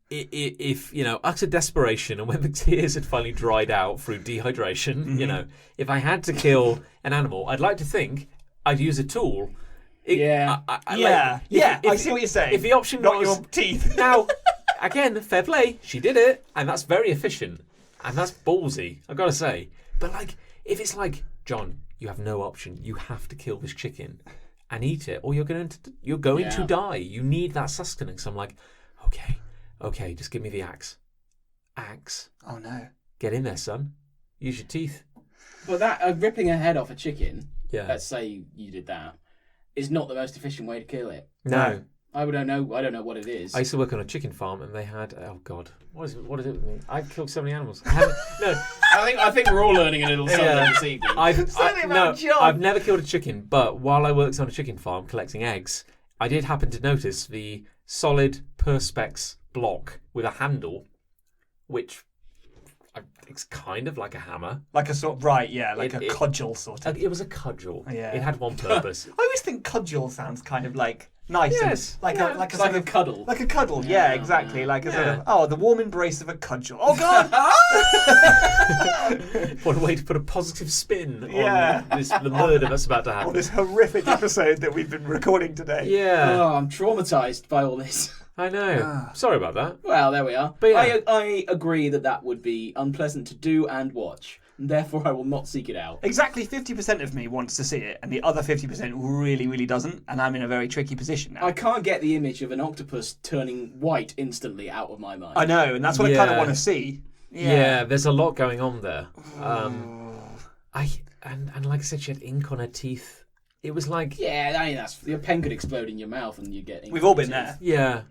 if utter desperation and when the tears had finally dried out through dehydration, if I had to kill an animal, I'd like to think I'd use a tool. I see what you're saying. If the option not was your teeth. Now, again, fair play, she did it, and that's very efficient, and that's ballsy, I've got to say. But if it's like, John, you have no option, you have to kill this chicken and eat it, or you're going to die. You need that sustenance. I'm like, okay, just give me the axe. Axe. Oh no. Get in there, son. Use your teeth. But that ripping a head off a chicken, Yeah. let's say you did that, is not the most efficient way to kill it. No. I don't know what it is. I used to work on a chicken farm, and they had what is it with me? I've killed so many animals. I think we're all learning a little something this evening. I've never killed a chicken, but while I worked on a chicken farm collecting eggs, I did happen to notice the solid perspex block with a handle, which it's kind of like a hammer. Like a sort of, a cudgel sort of. It was a cudgel. Yeah. It had one purpose. I always think cudgel sounds kind of like nice. Yes. Like a cuddle. Like a cuddle, yeah, exactly. Like a sort of, the warm embrace of a cudgel. Oh, God! What a way to put a positive spin on the murder that's about to happen. On this horrific episode that we've been recording today. Yeah. Oh, I'm traumatised by all this. I know. Sorry about that. Well, there we are. But yeah. I agree that would be unpleasant to do and watch. And therefore, I will not seek it out. Exactly 50% of me wants to see it, and the other 50% really, really doesn't, and I'm in a very tricky position now. I can't get the image of an octopus turning white instantly out of my mind. I know, and that's what I kind of want to see. Yeah, there's a lot going on there. And like I said, she had ink on her teeth. It was like... Yeah, I mean, your pen could explode in your mouth and you get ink. We've all been there. Yeah.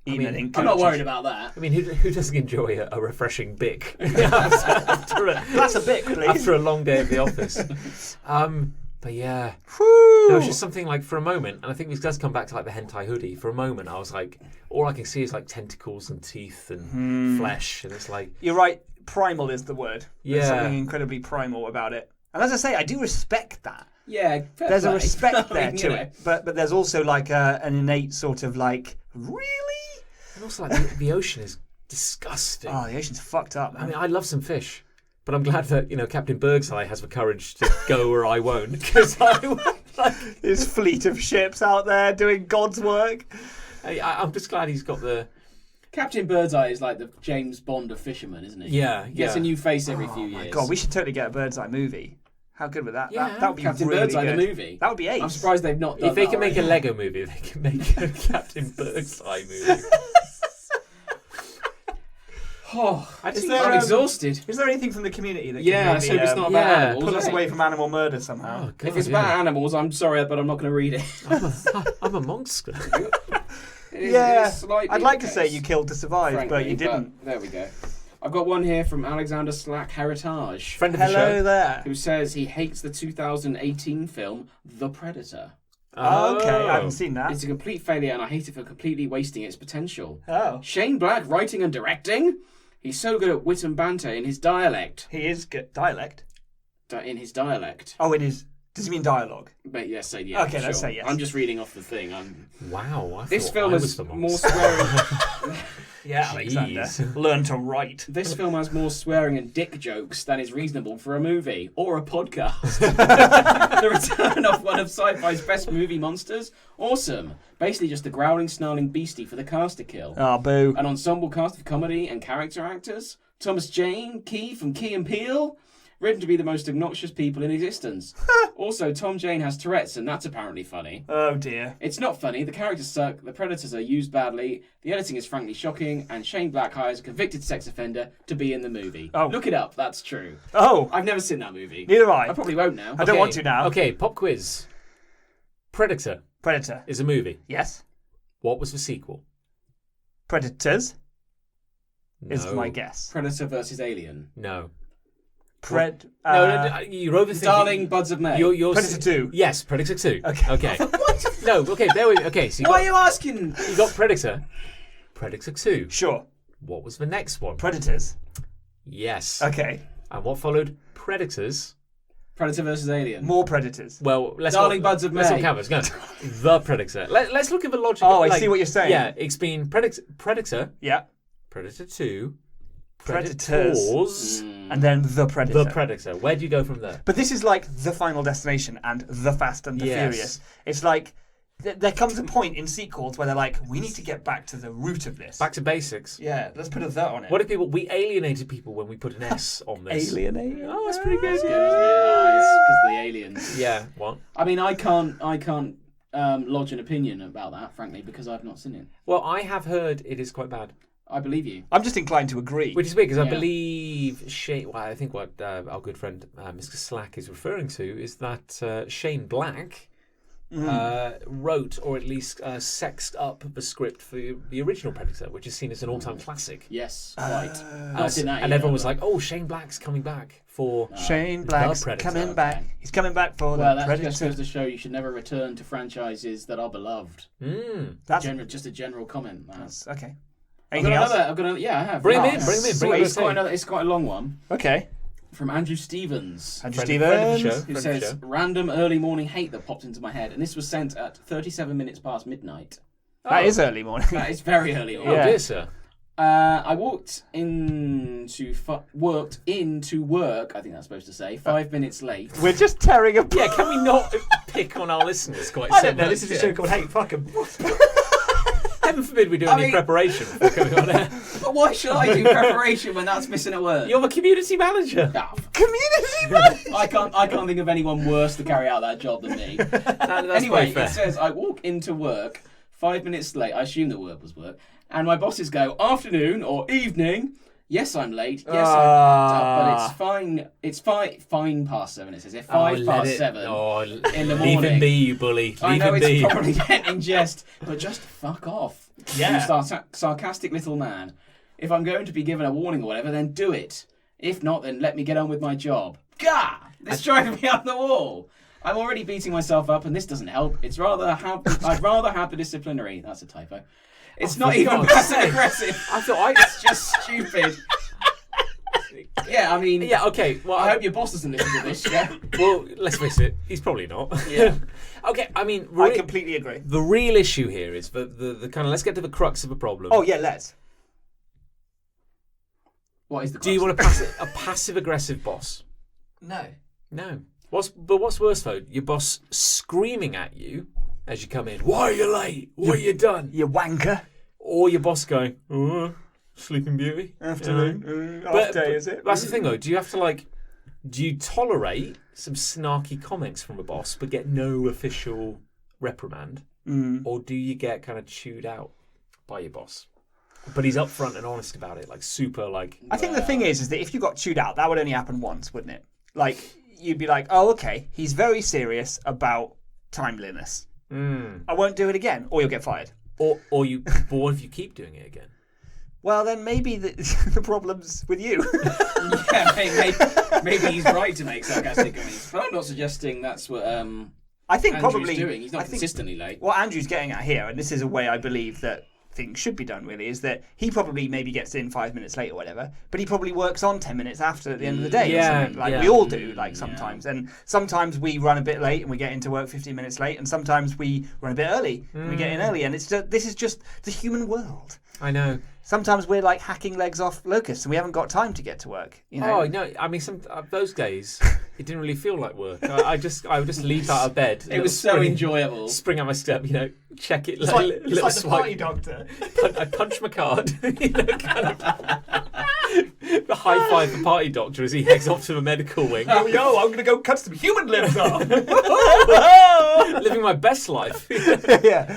I'm not worried about that. I mean, who doesn't enjoy a refreshing Bic? That's a Bic, please. After a long day at the office. But yeah. There was just something like, for a moment, and I think this does come back to like the hentai hoodie, for a moment I was like, all I can see is like tentacles and teeth and flesh, and it's like... You're right, primal is the word. Yeah. There's something incredibly primal about it. And as I say, I do respect that. Yeah, there's a respect there to it. But there's also like an innate sort of like, really? And also, like, the ocean is disgusting. Oh, the ocean's fucked up, man. I mean, I love some fish, but I'm glad that, Captain Birdseye has the courage to go where I won't, because I won't, his fleet of ships out there doing God's work. I'm just glad he's got the... Captain Birdseye is like the James Bond of fishermen, isn't he? Yeah, He gets a new face every few years. Oh my God, we should totally get a Birdseye movie. How good would that? Yeah. That would be Captain really Birdseye, good. the movie. That would be ace. I'm surprised they've not done If they that can make a already. Lego movie, they can make a Captain Birdseye movie. I'm exhausted. Is there anything from the community that Yeah, can let's maybe, hope it's not about animals. pull us is it? away from animal murder somehow? Oh, God, If it's about animals, I'm sorry, but I'm not going to read it. I'm a monster. It is slightly I'd like the to say case, you killed to survive, but frankly, you didn't. There we go. I've got one here from Alexander Slack Heritage, Friend of the Hello show. there. who says he hates the 2018 film The Predator. Okay, I haven't seen that. It's a complete failure, and I hate it for completely wasting its potential. Oh. Shane Black writing and directing? He's so good at wit and banter in his dialect. He is good. Dialect? In his dialect. Oh, it is. Does he mean dialogue? But yes, say yes. Okay, sure. let's say yes. I'm just reading off the thing. Wow. This film was has the more monster. swearing. Yeah, Jeez. Alexander. Learn to write. This film has more swearing and dick jokes than is reasonable for a movie or a podcast. The return of one of sci-fi's best movie monsters? Awesome. Basically just a growling, snarling beastie for the cast to kill. Oh, boo. An ensemble cast of comedy and character actors? Thomas Jane Key from Key and Peele? Written to be the most obnoxious people in existence. Also, Tom Jane has Tourette's, and that's apparently funny. Oh dear. It's not funny. The characters suck. The predators are used badly. The editing is frankly shocking. And Shane Black hires a convicted sex offender to be in the movie. Oh. Look it up. That's true. Oh. I've never seen that movie. Neither have I. I probably won't now. I don't want to now. Okay, pop quiz. Predator Predator. is a movie. Yes. What was the sequel? Predators No. is my guess. Predator versus Alien. No. No, you're overthinking. Darling Buds of May. You're Predator 2. Yes, Predator 2. Okay. Okay. No, okay, there we go. Okay, so Why are you asking? you got Predator. Predator 2. Sure. What was the next one? Predators. Yes. Okay. And what followed Predators? Predator versus Alien. More predators. Well, let's Darling Buds of Let's May. not count. Let's go. The Predator. Let's look at the logic. Oh, I see what you're saying. Yeah, it's been Predator, Yeah. Predator 2, Predators. And then the Predator. The Predator. Where do you go from there? But this is like the Final Destination and the Fast and the Yes. Furious. It's like there comes a point in sequels where they're like, we need to get back to the root of this. Back to basics. Yeah, let's put a "the" on it. What if we alienated people when we put an S on this? Alienate? Oh, that's pretty good. That's good, isn't it? Oh, it's because the aliens. Yeah, what? I mean, I can't lodge an opinion about that, frankly, because I've not seen it. Well, I have heard it is quite bad. I believe you. I'm just inclined to agree. Which is weird because I Yeah. believe Shane. Well, I think what our good friend Mr. Slack is referring to is that Shane Black wrote or at least sexed up the script for the original Predator, which is seen as an all-time classic. Yes, quite. And everyone was like, "Oh, Shane Black's coming back for." Shane Black's Predator. coming back. He's coming back for Well, the that Predator. just goes to show you should never return to franchises that are beloved. That's Just a general comment. That's okay. I've Anything else? got another. Yeah, I have. Bring him in, Nice. bring him in, bring Sweet. him It's in. quite another. It's quite a long one Okay. from Andrew Stevens. Andrew Friend of the Stevens. show. Who Friend of the says show. random early morning hate that popped into my head, and this was sent at 37 minutes past midnight. That is early morning. That is very early on. Oh, Yeah. dear sir. I worked into work. I think that's supposed to say 5 minutes late. We're just tearing apart. Yeah, can we not pick on our listeners quite I so don't know. much? This is a show called Hate. Fuck 'em. Heaven forbid we do any preparation before coming on air. But why should I do preparation when that's missing a word? You're the community manager. Ah, Community manager. I can't think of anyone worse to carry out that job than me. That's Anyway, very it fair. says I walk into work 5 minutes late. I assume the work was work. And my bosses go, afternoon or evening. Yes, I'm late. Yes, but it's fine. It's fine past 7. It says if 5 past 7 in the morning. Leave him be, you bully. I Leave know him it's be. probably getting jest, but just fuck off. Yeah. You sarcastic little man. If I'm going to be given a warning or whatever, then do it. If not, then let me get on with my job. Gah! This driving me up the wall. I'm already beating myself up, and this doesn't help. I'd rather have the disciplinary. That's a typo. It's not for even God's passive sake. aggressive. I thought It's just stupid. Yeah, I mean, Yeah, okay. Well, I hope your boss doesn't listen to this. Yeah. well, let's face it. He's probably not. Yeah. Okay, I mean, I completely agree. the real issue here is the kind of, let's get to the crux of the problem. Oh yeah, let's. What is the? Do you want a passive aggressive boss? No. No. What's worse though? Your boss screaming at you as you come in. Why are you late? What are you done? You wanker. Or your boss going, Sleeping Beauty. Afternoon. But- Off day, but is it? That's the thing though. Do you have to do you tolerate some snarky comments from a boss but get no official reprimand? Or do you get kind of chewed out by your boss? But he's upfront and honest about it, super I think the thing is that if you got chewed out, that would only happen once, wouldn't it? You'd be like, oh, okay, he's very serious about timeliness. I won't do it again, or you'll get fired. Or but what if you keep doing it again? Well, then maybe the problem's with you. Yeah, maybe he's right to make sarcastic comments, but I'm not suggesting that's what I think Andrew's probably doing. He's not I think consistently late. what Andrew's getting at here, and this is a way I believe that things should be done really, is that he probably maybe gets in 5 minutes late or whatever, but he probably works on 10 minutes after at the end of the day or something. We all do, sometimes. And sometimes we run a bit late and we get into work 15 minutes late, and sometimes we run a bit early and we get in early, and this is just the human world. I know. Sometimes we're hacking legs off locusts and we haven't got time to get to work. Oh no! I mean, some those days it didn't really feel like work. I would just leap out of bed. It was so enjoyable. Spring out my step, check it. It's little like the swipe. party doctor. I punch my card. Kind of. The high five the party doctor as he heads off to the medical wing. Yo, I'm gonna go cut some human limbs off. Living my best life. Yeah.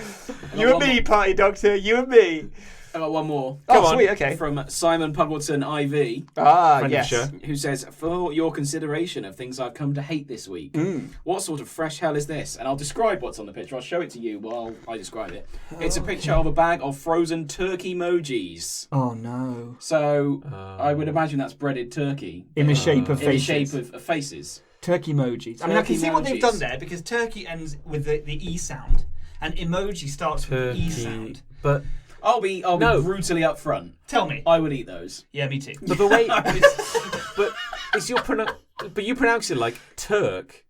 You and me, party doctor. You and me. I got one more. Oh, on. sweet. Okay. From Simon Pugwardson IV, Friend of the yes. show. who says, for your consideration of things I've come to hate this week, what sort of fresh hell is this? And I'll describe what's on the picture. I'll show it to you while I describe it. It's a picture of a bag of frozen turkey emojis. Oh no. So I would imagine that's breaded turkey. In the shape of In the faces. shape of faces. Turkey emojis. I mean, I can Turkey see what they've emojis. done there because turkey ends with the E sound and emoji starts with the E sound. But I'll be No. brutally upfront. Tell me. I would eat those. Yeah, me too. but the way, but is your but you pronounce it like Turk.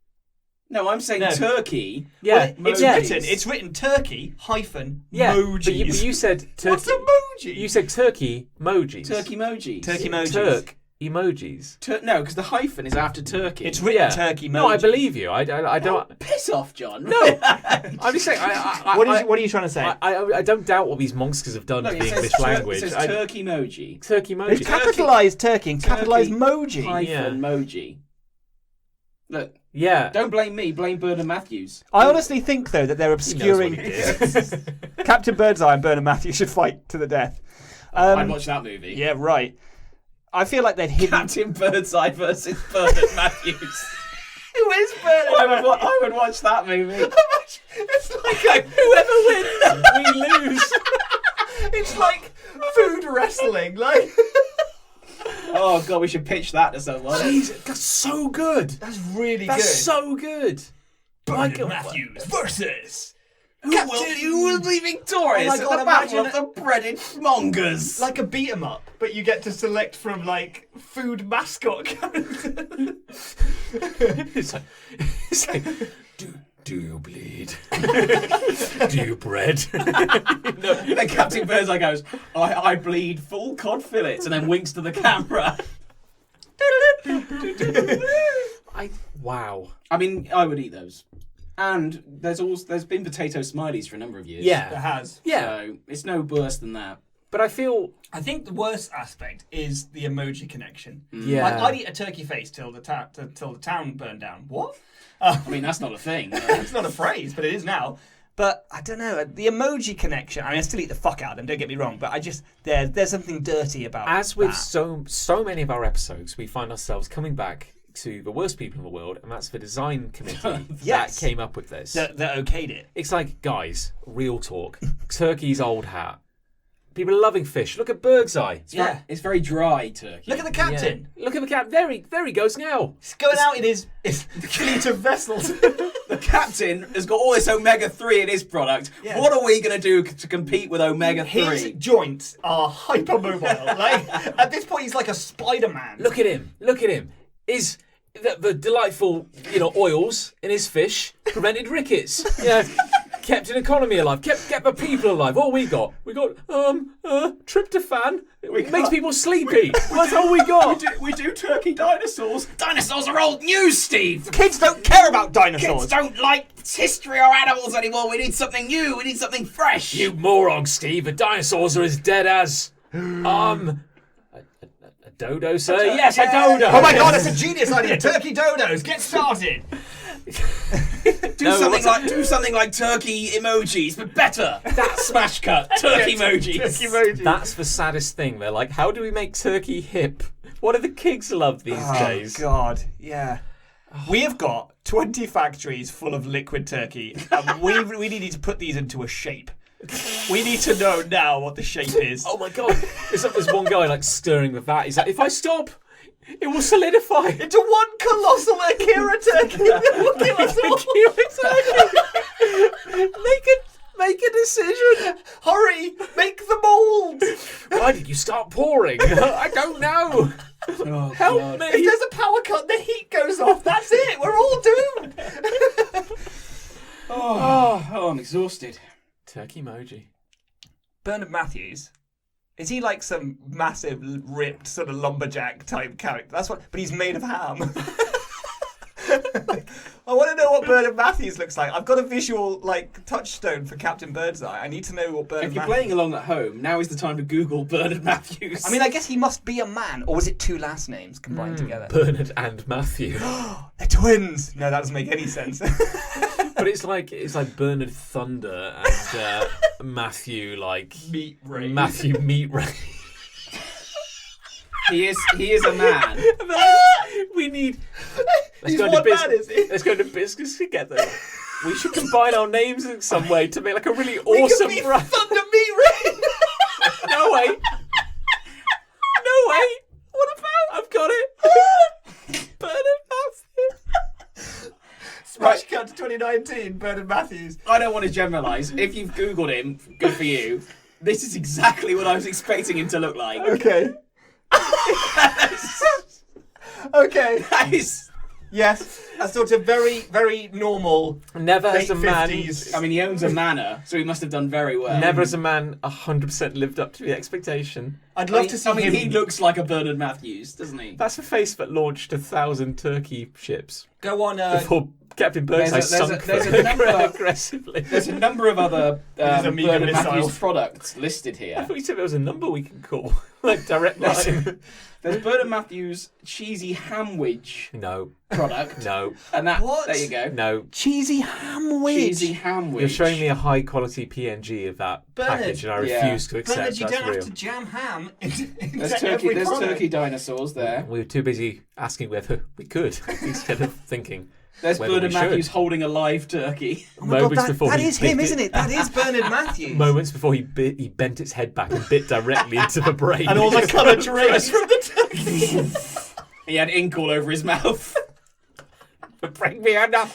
No, I'm saying No. turkey. Yeah, Well, it's written turkey hyphen yeah. emojis. But you said turkey. What's emoji? You said turkey emojis. Turkey emojis. Turkey emojis. Turk emojis. No, because the hyphen is after turkey. It's written Yeah. turkey emojis. No, I believe you. I don't. Piss off, John. No, I'm just saying. What are you trying to say? I don't doubt what these monsters have done Look, to the it English says language. It says turkey emoji. Turkey They've emoji. capitalised turkey and capitalised Turkey moji. Hyphen emoji. Look, Yeah. don't blame me. Blame Bernard Matthews. I honestly think, though, that they're He knows what obscuring... he did. Captain Birdseye and Bernard Matthews should fight to the death. I'd watch that movie. Yeah, right. I feel like they've hidden... Captain Birdseye versus Bernard Matthews. Who is Bernard? I would watch that movie. It's like Whoever wins, we lose. it's like food wrestling. Like Oh god, we should pitch that to someone. Jeez, that's so good. that's really That's good. so good. Bernard Like, Matthews versus Who will be victorious Oh my at God, the battle imagine of the breaded mongers? like a beat 'em up, but you get to select from like food mascot characters. It's like, do you bleed? Do you bread? No, then Captain Birdseye goes, I bleed full cod fillets, and then winks to the camera. Wow. I mean, I would eat those. And there's been potato smileys for a number of years. It Yeah. has. Yeah. So it's no worse than that. But I feel. I think the worst aspect is the emoji connection. Yeah. Like, I'd eat a turkey face till the town burned down. What? I mean, that's not a thing. It's not a phrase, but it is now. But I don't know, the emoji connection. I mean, I still eat the fuck out of them. Don't get me wrong, but I just there's something dirty about. As with that. so many of our episodes, we find ourselves coming back to the worst people in the world, and that's the design committee Yes. that came up with this. that okayed it. It's like, guys, real talk. Turkey's old hat. People are loving fish. Look at Birdseye. It's very dry turkey. Look at the captain. Yeah. Look at the cat. There he goes now. He's going out in his fleet of vessels. The captain has got all this omega-3 in his product. Yeah. What are we going to do to compete with omega-3? His joints are hypermobile. Like at this point, he's like a Spider-Man. Look at him. Look at him. Is the delightful, oils in his fish prevented rickets? Yeah. Kept an economy alive, kept the people alive. What we got tryptophan. It makes people sleepy. That's all we got. We do turkey dinosaurs. Dinosaurs are old news, Steve. Kids don't care about dinosaurs. Kids don't like history or animals anymore. We need something new. We need something fresh. You moron, Steve. The dinosaurs are as dead as a dodo, sir. Yes, a dodo. Oh my god, that's a genius idea. Turkey dodos, get started. Do something like turkey emojis, but better. That's smash cut. Turkey emojis. Turkey emojis. That's the saddest thing. They're like, how do we make turkey hip? What do the kids love these days? Oh god, yeah. We have got 20 factories full of liquid turkey, and we need to put these into a shape. We need to know now what the shape is. Oh my god. There's one guy like stirring the vat. He's like, if I stop, it will solidify. Into one colossal Akira turkey. It will give us all. Make a decision. Hurry, make the mold. Why did you start pouring? I don't know. Oh, Help God. me. If there's a power cut, the heat goes off. That's it. We're all doomed. Oh, I'm exhausted. Turkey emoji. Bernard Matthews, is he like some massive, ripped sort of lumberjack type character? That's what, but he's made of ham. I want to know what Bernard Matthews looks like. I've got a visual touchstone for Captain Birdseye. I need to know what Bernard. If you're playing along at home, now is the time to Google Bernard Matthews. I mean, I guess he must be a man, or was it two last names combined together? Bernard and Matthew. They're twins. No, that doesn't make any sense. But it's like Bernard Thunder and Matthew Meat Ray. Matthew Meat Ray. He is a man. We need. He's one man, is he? Let's go to business together. We should combine our names in some way to make a really awesome we could be brand. Thunder Meat Ray. No way. No way. What about? I've got it. Bernard Matthew. Smash cut to 2019. Bernard Matthews. I don't want to generalise. If you've Googled him, good for you. This is exactly what I was expecting him to look like. Okay. Okay. That is. Yes, a sort of very, very normal. Never late has a man. 50s. I mean, he owns a manor, so he must have done very well. Never has a man 100% lived up to the expectation. I'd love to see I mean, him. he looks like a Bernard Matthews, doesn't he? That's a face that launched 1,000 turkey ships Go on. before Captain Birdseye sunk there's them a number- aggressively. There's a number of other There's a meager Bernard missile. Matthews products listed I here. thought you said there was a number we can call, like direct line. There's Bernard Matthews cheesy hamwich No, product, no, and that What? there you go. no. Cheesy hamwich. Cheesy hamwich. You're showing me a high quality PNG of that Bernard, package, and I yeah. refuse to accept Bernard, you that's don't real. have to jam ham into There's every there's product. turkey dinosaurs there. We were too busy asking whether we could instead of thinking. There's whether Bernard we should. Matthews holding a live turkey. Oh my God, Moments before that he is him, bit isn't it? That is Bernard Matthews. Moments before he bent its head back and bit directly into the brain. And all the colour drains from the turkey. He had ink all over his mouth. Bring me another.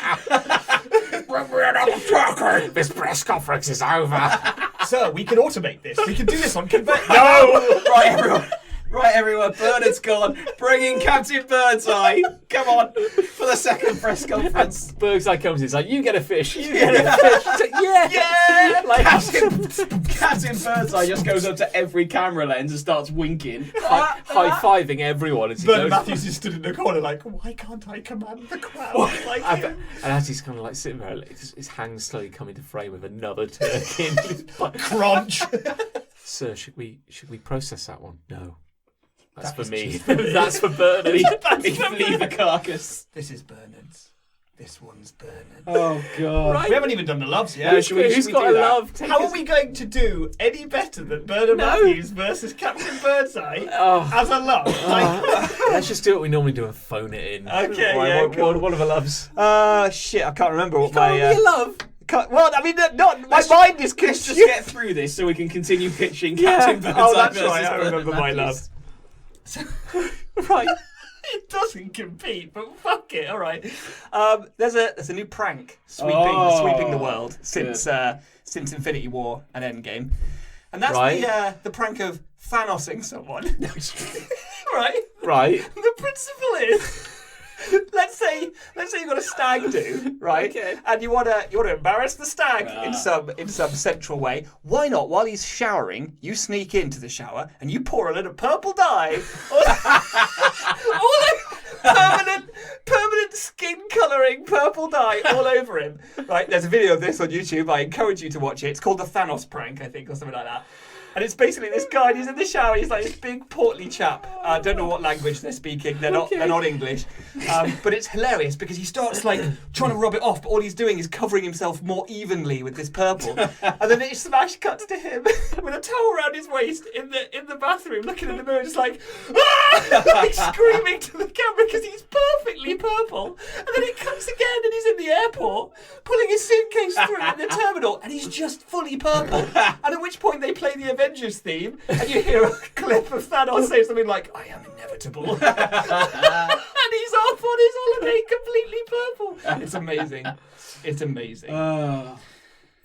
Bring me another turkey. This press conference is over. Sir, we can automate this. We can do this on conveyor. No. Right, everyone. Bernard's gone. Bring in Captain Birdseye. Come on, for the second press conference. Birdseye comes in, it's like, you get a fish, you get a fish. It's like, yeah. Like, Captain Birdseye just goes up to every camera lens and starts winking. high-fiving everyone as he Bernard goes. Matthews is stood in the corner like, why can't I command the crowd like him? And as he's kind of like sitting there, his hands slowly come into frame with another turkey. And he's like, Crunch. Sir, should we process that one? No. That's That for is me. That's for Bernard. Leave the carcass. This is Bernard's. This one's Bernard's. Oh God. Right. We haven't even done the loves yet. No, should we Who's got do a that? love? Take How us- are we going to do any better than Bernard No. Matthews versus Captain Birdseye Oh. as a love? Let's just do what we normally do and phone it in. Okay, Right, yeah, what, cool. what are the loves? Shit, I can't remember what Can't be a love. Well, I mean, my mind is Let's just confused. get through this so we can continue pitching Yeah. Captain Birdseye Oh, that's versus right, I Bernard remember my Matthews. Right. It doesn't compete, but fuck it. All right. There's a new prank sweeping the world since Infinity War and Endgame, and that's Right. the prank of Thanosing someone. Right. Right. The principle is. Let's say you've got a stag do, right? Okay. And you wanna embarrass the stag in some central way. Why not? While he's showering, you sneak into the shower and you pour a little purple dye permanent skin colouring purple dye all over him. Right? There's a video of this on YouTube. I encourage you to watch it. It's called the Thanos prank, I think, or something like that. And it's basically this guy, and he's in the shower, he's like this big portly chap. I don't know what language they're speaking, they're not English. But it's hilarious because he starts like trying to rub it off, but all he's doing is covering himself more evenly with this purple. And then it smash cuts to him with a towel around his waist in the bathroom, looking in the mirror, just like, ah! Like screaming to the camera because he's perfectly purple. And then it cuts again and he's in the airport, pulling his suitcase through in the terminal, and he's just fully purple. And at which point they play the Avengers theme, and you hear a clip of Thanos say something like, I am inevitable. And he's off on his holiday completely purple. It's amazing. It's amazing.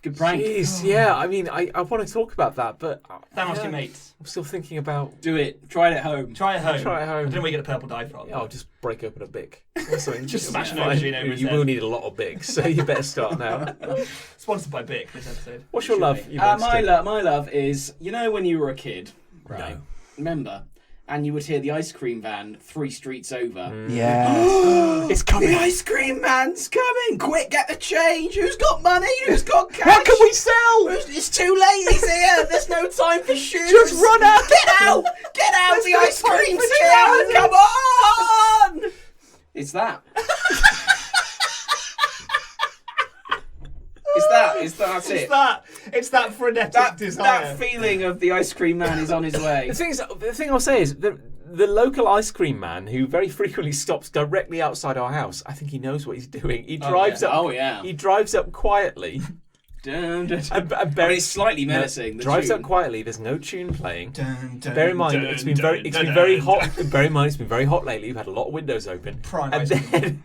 Good prank. Jeez, yeah. I mean, I want to talk about that, but Thanos, your mates. I'm still thinking about. Do it. Try it at home. Try it home. Try it home. I don't know where you get the purple dye from. I'll just break open a Bic. Or something. Just It'll be smash an fine. aubergine over his You head. will need a lot of Bics, so you better start now. Sponsored by Bic, this episode. What's your love? You My monster? love is, you know, when you were a kid, right? No. Remember, and you would hear the ice cream van 3 streets over. Yeah. It's coming. The ice cream man's coming! Quick, get the change! Who's got money? Who's got cash? What can we sell? It's too late, he's here! There's no time for shoes! Just run out! Get out! Get out! There's The no ice time cream's for here! trousers. Come on! It's that. That's it. It's that frenetic That desire. feeling of the ice cream man is on his way. The thing I'll say is the local ice cream man, who very frequently stops directly outside our house, I think he knows what he's doing. He drives up. Oh, yeah. He drives up quietly. Dun, dun, dun. And It's slightly menacing. the drives tune. up quietly. There's no tune playing. Dun, dun, Bear in mind, dun, it's been dun, very dun, hot. Bear in mind, it's been very hot lately. We've had a lot of windows open. Prime and ice then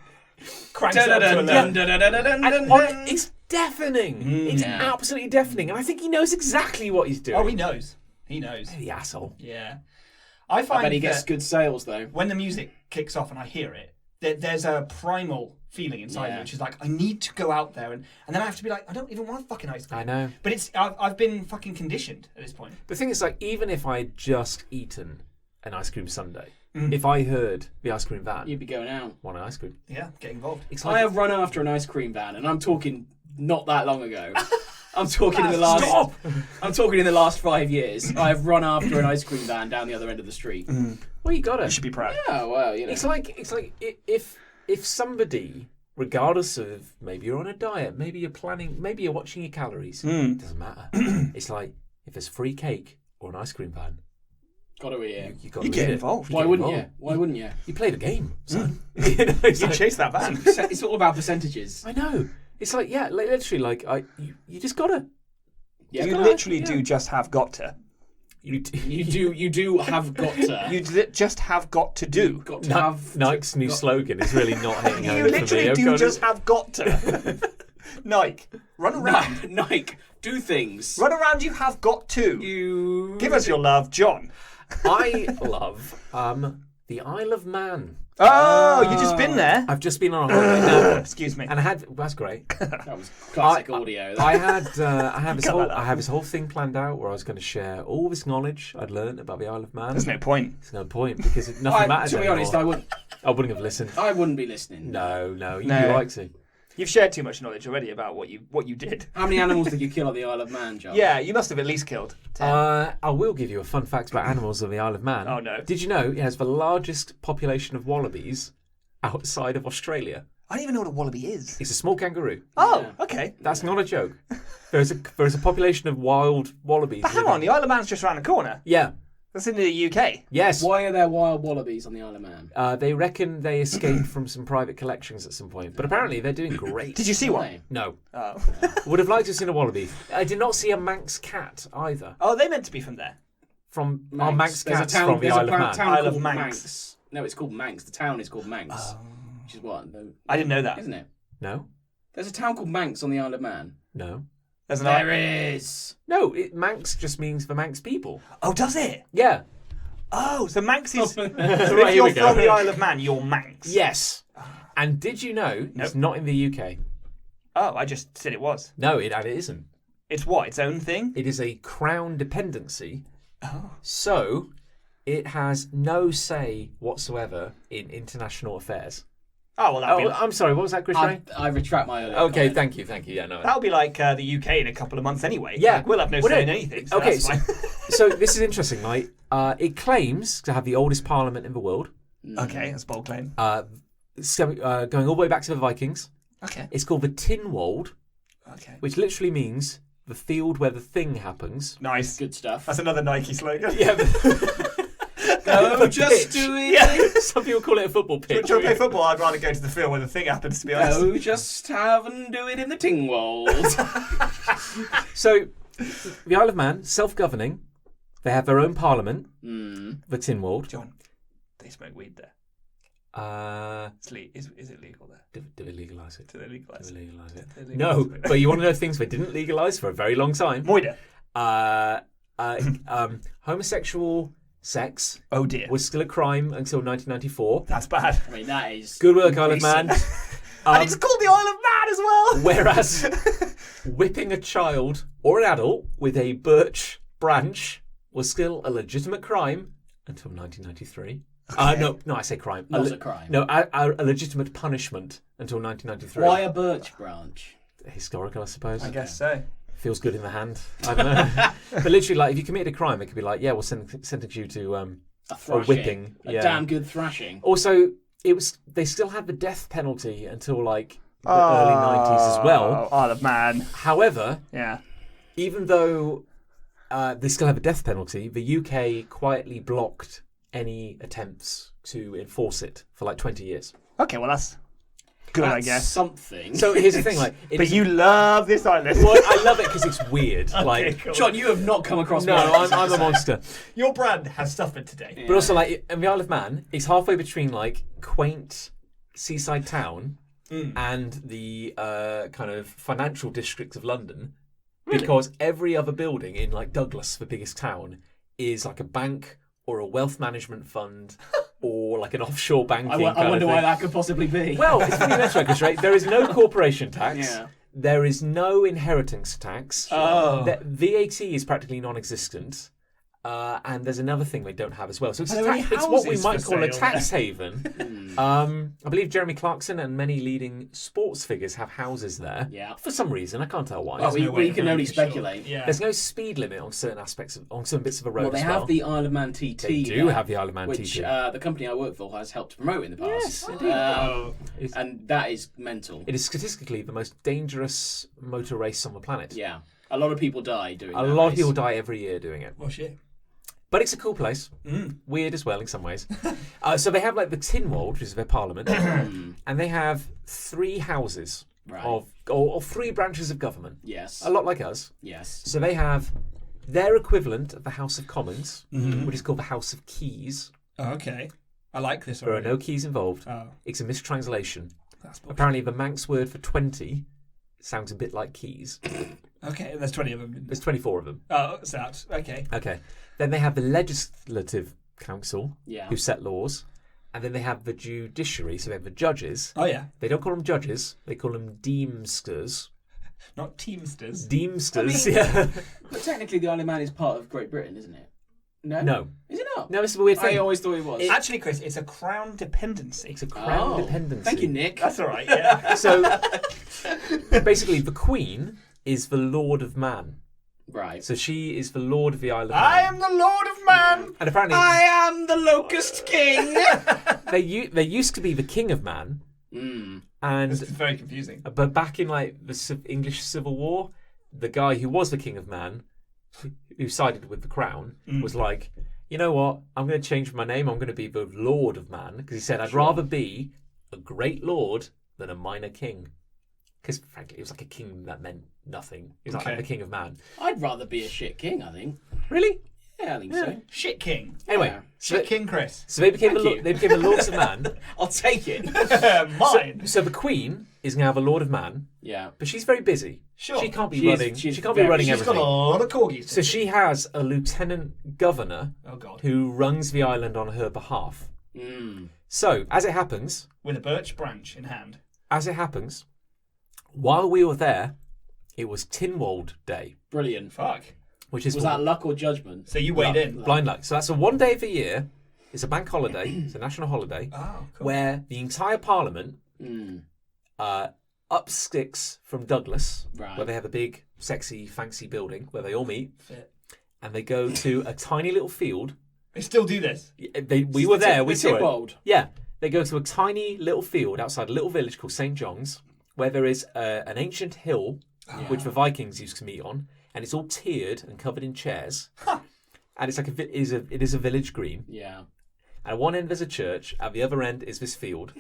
Cranks it up to 11. and it's deafening. It's Yeah. absolutely deafening, and I think he knows exactly what he's doing. Oh, he knows. He knows. The asshole. Yeah. I I find bet he gets that good sales though. when the music kicks off and I hear it, there's a primal feeling inside me, Yeah. which is like, I need to go out there, and then I have to be like, I don't even want fucking ice cream. I know. But I've been fucking conditioned at this point. The thing is, like, even if I had just eaten an ice cream sundae, if I heard the ice cream van, You'd be going out. want an ice cream. Yeah, get involved. It's I like, have run after an ice cream van, and I'm talking not that long ago. I'm talking in the last. Stop! I'm talking in the last 5 years. I have run after an ice cream van down the other end of the street. well, you got You it. should be proud. Oh well, you know. It's like if somebody, regardless of maybe you're on a diet, maybe you're planning, maybe you're watching your calories, it doesn't matter. It's like if there's free cake or an ice cream van, Got to eat. you got You to get eat it. involved. Why wouldn't you? Why wouldn't you? You play the game, son. You know, it's You like- chase that van. It's all about percentages. I know. It's like literally, like you just gotta. Yeah, You but literally yeah. do just have got to. You you do have got to. You just have got to do. got to have. Nike's new slogan is really not hitting You home for me. literally I've do got just it. have got to. Nike, run around. Nike, do things. Run around, you have got to. You Give us your love, John. I love the Isle of Man. Oh, you just been there? I've just been on a holiday now, Excuse me. and I had that's great. That was classic audio. I have Cut that out. I have this whole thing planned out where I was going to share all this knowledge I'd learned about the Isle of Man. There's no point. There's no point because nothing matters to be anymore. honest, I wouldn't have listened. I wouldn't be listening. No, you No. like to. You've shared too much knowledge already about what you did. How many animals did you kill on the Isle of Man, John? Yeah, you must have at least killed 10. I will give you a fun fact about animals of the Isle of Man. Oh, no. Did you know it has the largest population of wallabies outside of Australia? I don't even know what a wallaby is. It's a small kangaroo. Oh, Yeah. okay. That's not a joke. There's a population of wild wallabies. But hang living- on, the Isle of Man's just around the corner. Yeah. That's in the UK. Yes. Why are there wild wallabies on the Isle of Man? They reckon they escaped from some private collections at some point, but apparently they're doing great. Did you see one? Why? No. Oh. Would have liked to have seen a wallaby. I did not see a Manx cat either. Oh, they meant to be from there. From our Manx There's cats from the there's Isle of a Man. town Isle of called Manx. Manx. No, it's called Manx. The town is called Manx. Which is what? I didn't know that. Isn't it? No. There's a town called Manx on the Isle of Man. No. There's an There is. No. Manx just means the Manx people. Oh, does it? Yeah. Oh, so Manx is. so Right, if here you're we go. from the Isle of Man, you're Manx. Yes. And did you know Nope. it's not in the UK? Oh, I just said it was. No, and it isn't. It's what? Its own thing? It is a crown dependency. Oh. So it has no say whatsoever in international affairs. Oh, well, that'll, Oh, I'm sorry. What was that, Chris? I retract my earlier Okay, comment. thank you. Yeah, no. that'll be like the UK in a couple of months anyway. Yeah. Like, we'll have no Well, say in no, anything. So okay, that's fine. so this is interesting, right? It claims to have the oldest parliament in the world, Okay, that's a bold claim. going all the way back to the Vikings. Okay. It's called the Tinwold, Okay. which literally means the field where the thing happens. Nice. Good stuff. That's another Nike slogan. Yeah, Go, just pitch. do it. Yeah. some people call it a football Do you pitch. want to play football? I'd rather go to the field where the thing happens, to be honest. Go, just have and do it in the Tingwold. So, the Isle of Man, self-governing. They have their own parliament, Mm. the Tinwold. John, they smoke weed there. Uh, Is it legal there? do they legalise it? Do they legalise Do it? they legalise it? Do they No, legalise it? but you want to know things they didn't legalise for a very long time. Moida. Homosexual sex Oh dear. was still a crime until 1994. That's bad. I mean, that is Good work, Isle of Man. And it's called the Isle of Man as well. Whereas whipping a child or an adult with a birch branch was still a legitimate crime until 1993. No, I say crime. Not a crime. No, a legitimate punishment until 1993. Why a birch branch? Historical, I suppose. I guess so. Feels good in the hand. I don't know. But literally, like, if you committed a crime, it could be like, yeah, we'll sentence you to A a whipping. A damn good thrashing. Also, they still had the death penalty until like the early 90s as well. Oh, the man. However, Yeah. even though they still have a death penalty, the UK quietly blocked any attempts to enforce it for like 20 years. Okay, well, that's good, I That's guess. something. So here's the thing, like, But you love this island. well, I love it because it's weird. Like, cool. John, you have not come across. no, one. I'm a monster. Your brand has suffered today. But also, like, in the Isle of Man, it's halfway between like quaint seaside town and the kind of financial district of London, because every other building in like Douglas, the biggest town, is like a bank or a wealth management fund or like an offshore banking. I wonder why that could possibly be. Well, it's funny that's right, right? There is no corporation tax. Yeah. There is no inheritance tax. Oh. VAT is practically non-existent. And there's another thing they don't have as well. So it's, Are there any it's what we houses might for call a sale tax haven. I believe Jeremy Clarkson and many leading sports figures have houses there. Yeah. For some reason, I can't tell why. Well, no way we of can knowing only for sure. speculate. Yeah. There's no speed limit on certain aspects on some bits of the road. Well, they as have well. the Isle of Man TT. They do there, have the Isle of Man which, TT. the company I work for has helped promote in the past. Yes, indeed. And that is mental. It is statistically the most dangerous motor race on the planet. Yeah. A lot of people die doing A that lot of race. people die every year doing it. Well, shit. But it's a cool place. Weird as well in some ways. So they have like the Tynwald, which is their parliament, and they have 3 houses Right. or 3 branches of government. Yes. A lot like us. Yes. So they have their equivalent of the House of Commons, which is called the House of Keys. Oh, okay. I like this There are already. no keys involved. Oh, It's a mistranslation. that's bullshit. Apparently, the Manx word for 20 sounds a bit like keys. Okay, there's 20 of them. There's 24 of them. Oh, so that's okay. Okay. Then they have the Legislative Council, Yeah. who set laws. And then they have the judiciary, so they have the judges. Oh, yeah. They don't call them judges, they call them deemsters. Not Teamsters. Deemsters, I mean- yeah. But technically, the Isle of Man is part of Great Britain, isn't it? No. No. Is it not? No, this is a weird I thing. always thought it was. Actually, Chris, it's a crown dependency. It's a crown Oh. dependency. Thank you, Nick. That's all right, yeah. So, basically, the Queen is the Lord of Man. Right. So she is the Lord of the Isle of Man. I am the Lord of Man. And apparently, am the Locust King. they used to be the King of Man. And This is very confusing. but back in like the English Civil War, the guy who was the King of Man, who sided with the crown, was like, you know what? I'm going to change my name. I'm going to be the Lord of Man, because he said I'd rather be a great lord than a minor king. Because frankly, it was like a king that meant nothing. He was like, I'm Okay. the King of Man. I'd rather be a shit king, I think. Really? Yeah, I think so. Shit King. Anyway, Yeah. so, Shit King Chris. so they became Thank you. they became the Lords of Man. I'll take it. Mine. So the Queen is now the Lord of Man, Yeah. but she's very busy. Sure. She can't be She is- running. she's She can't be very- running She's got everything. a lot of corgis. So she has a lieutenant governor Oh, God. who runs the island on her behalf. Mm. So, as it happens, With a birch branch in hand. while we were there, it was Tynwald Day, Brilliant. Fuck. which is Was that luck or judgment? So you weighed in. blind luck. So that's a one day of the year. It's a bank holiday. It's a national holiday Oh, cool. where the entire Parliament Mm. up sticks from Douglas, Right. where they have a big, sexy, fancy building where they all meet, Fit. and they go to a tiny little field. They still do this. We were there. We The saw it. Tynwald. Yeah, they go to a tiny little field outside a little village called St. John's, where there is an ancient hill which the Vikings used to meet on, and it's all tiered and covered in chairs. And it's like it is a village green. Yeah. And at one end there's a church, at the other end is this field,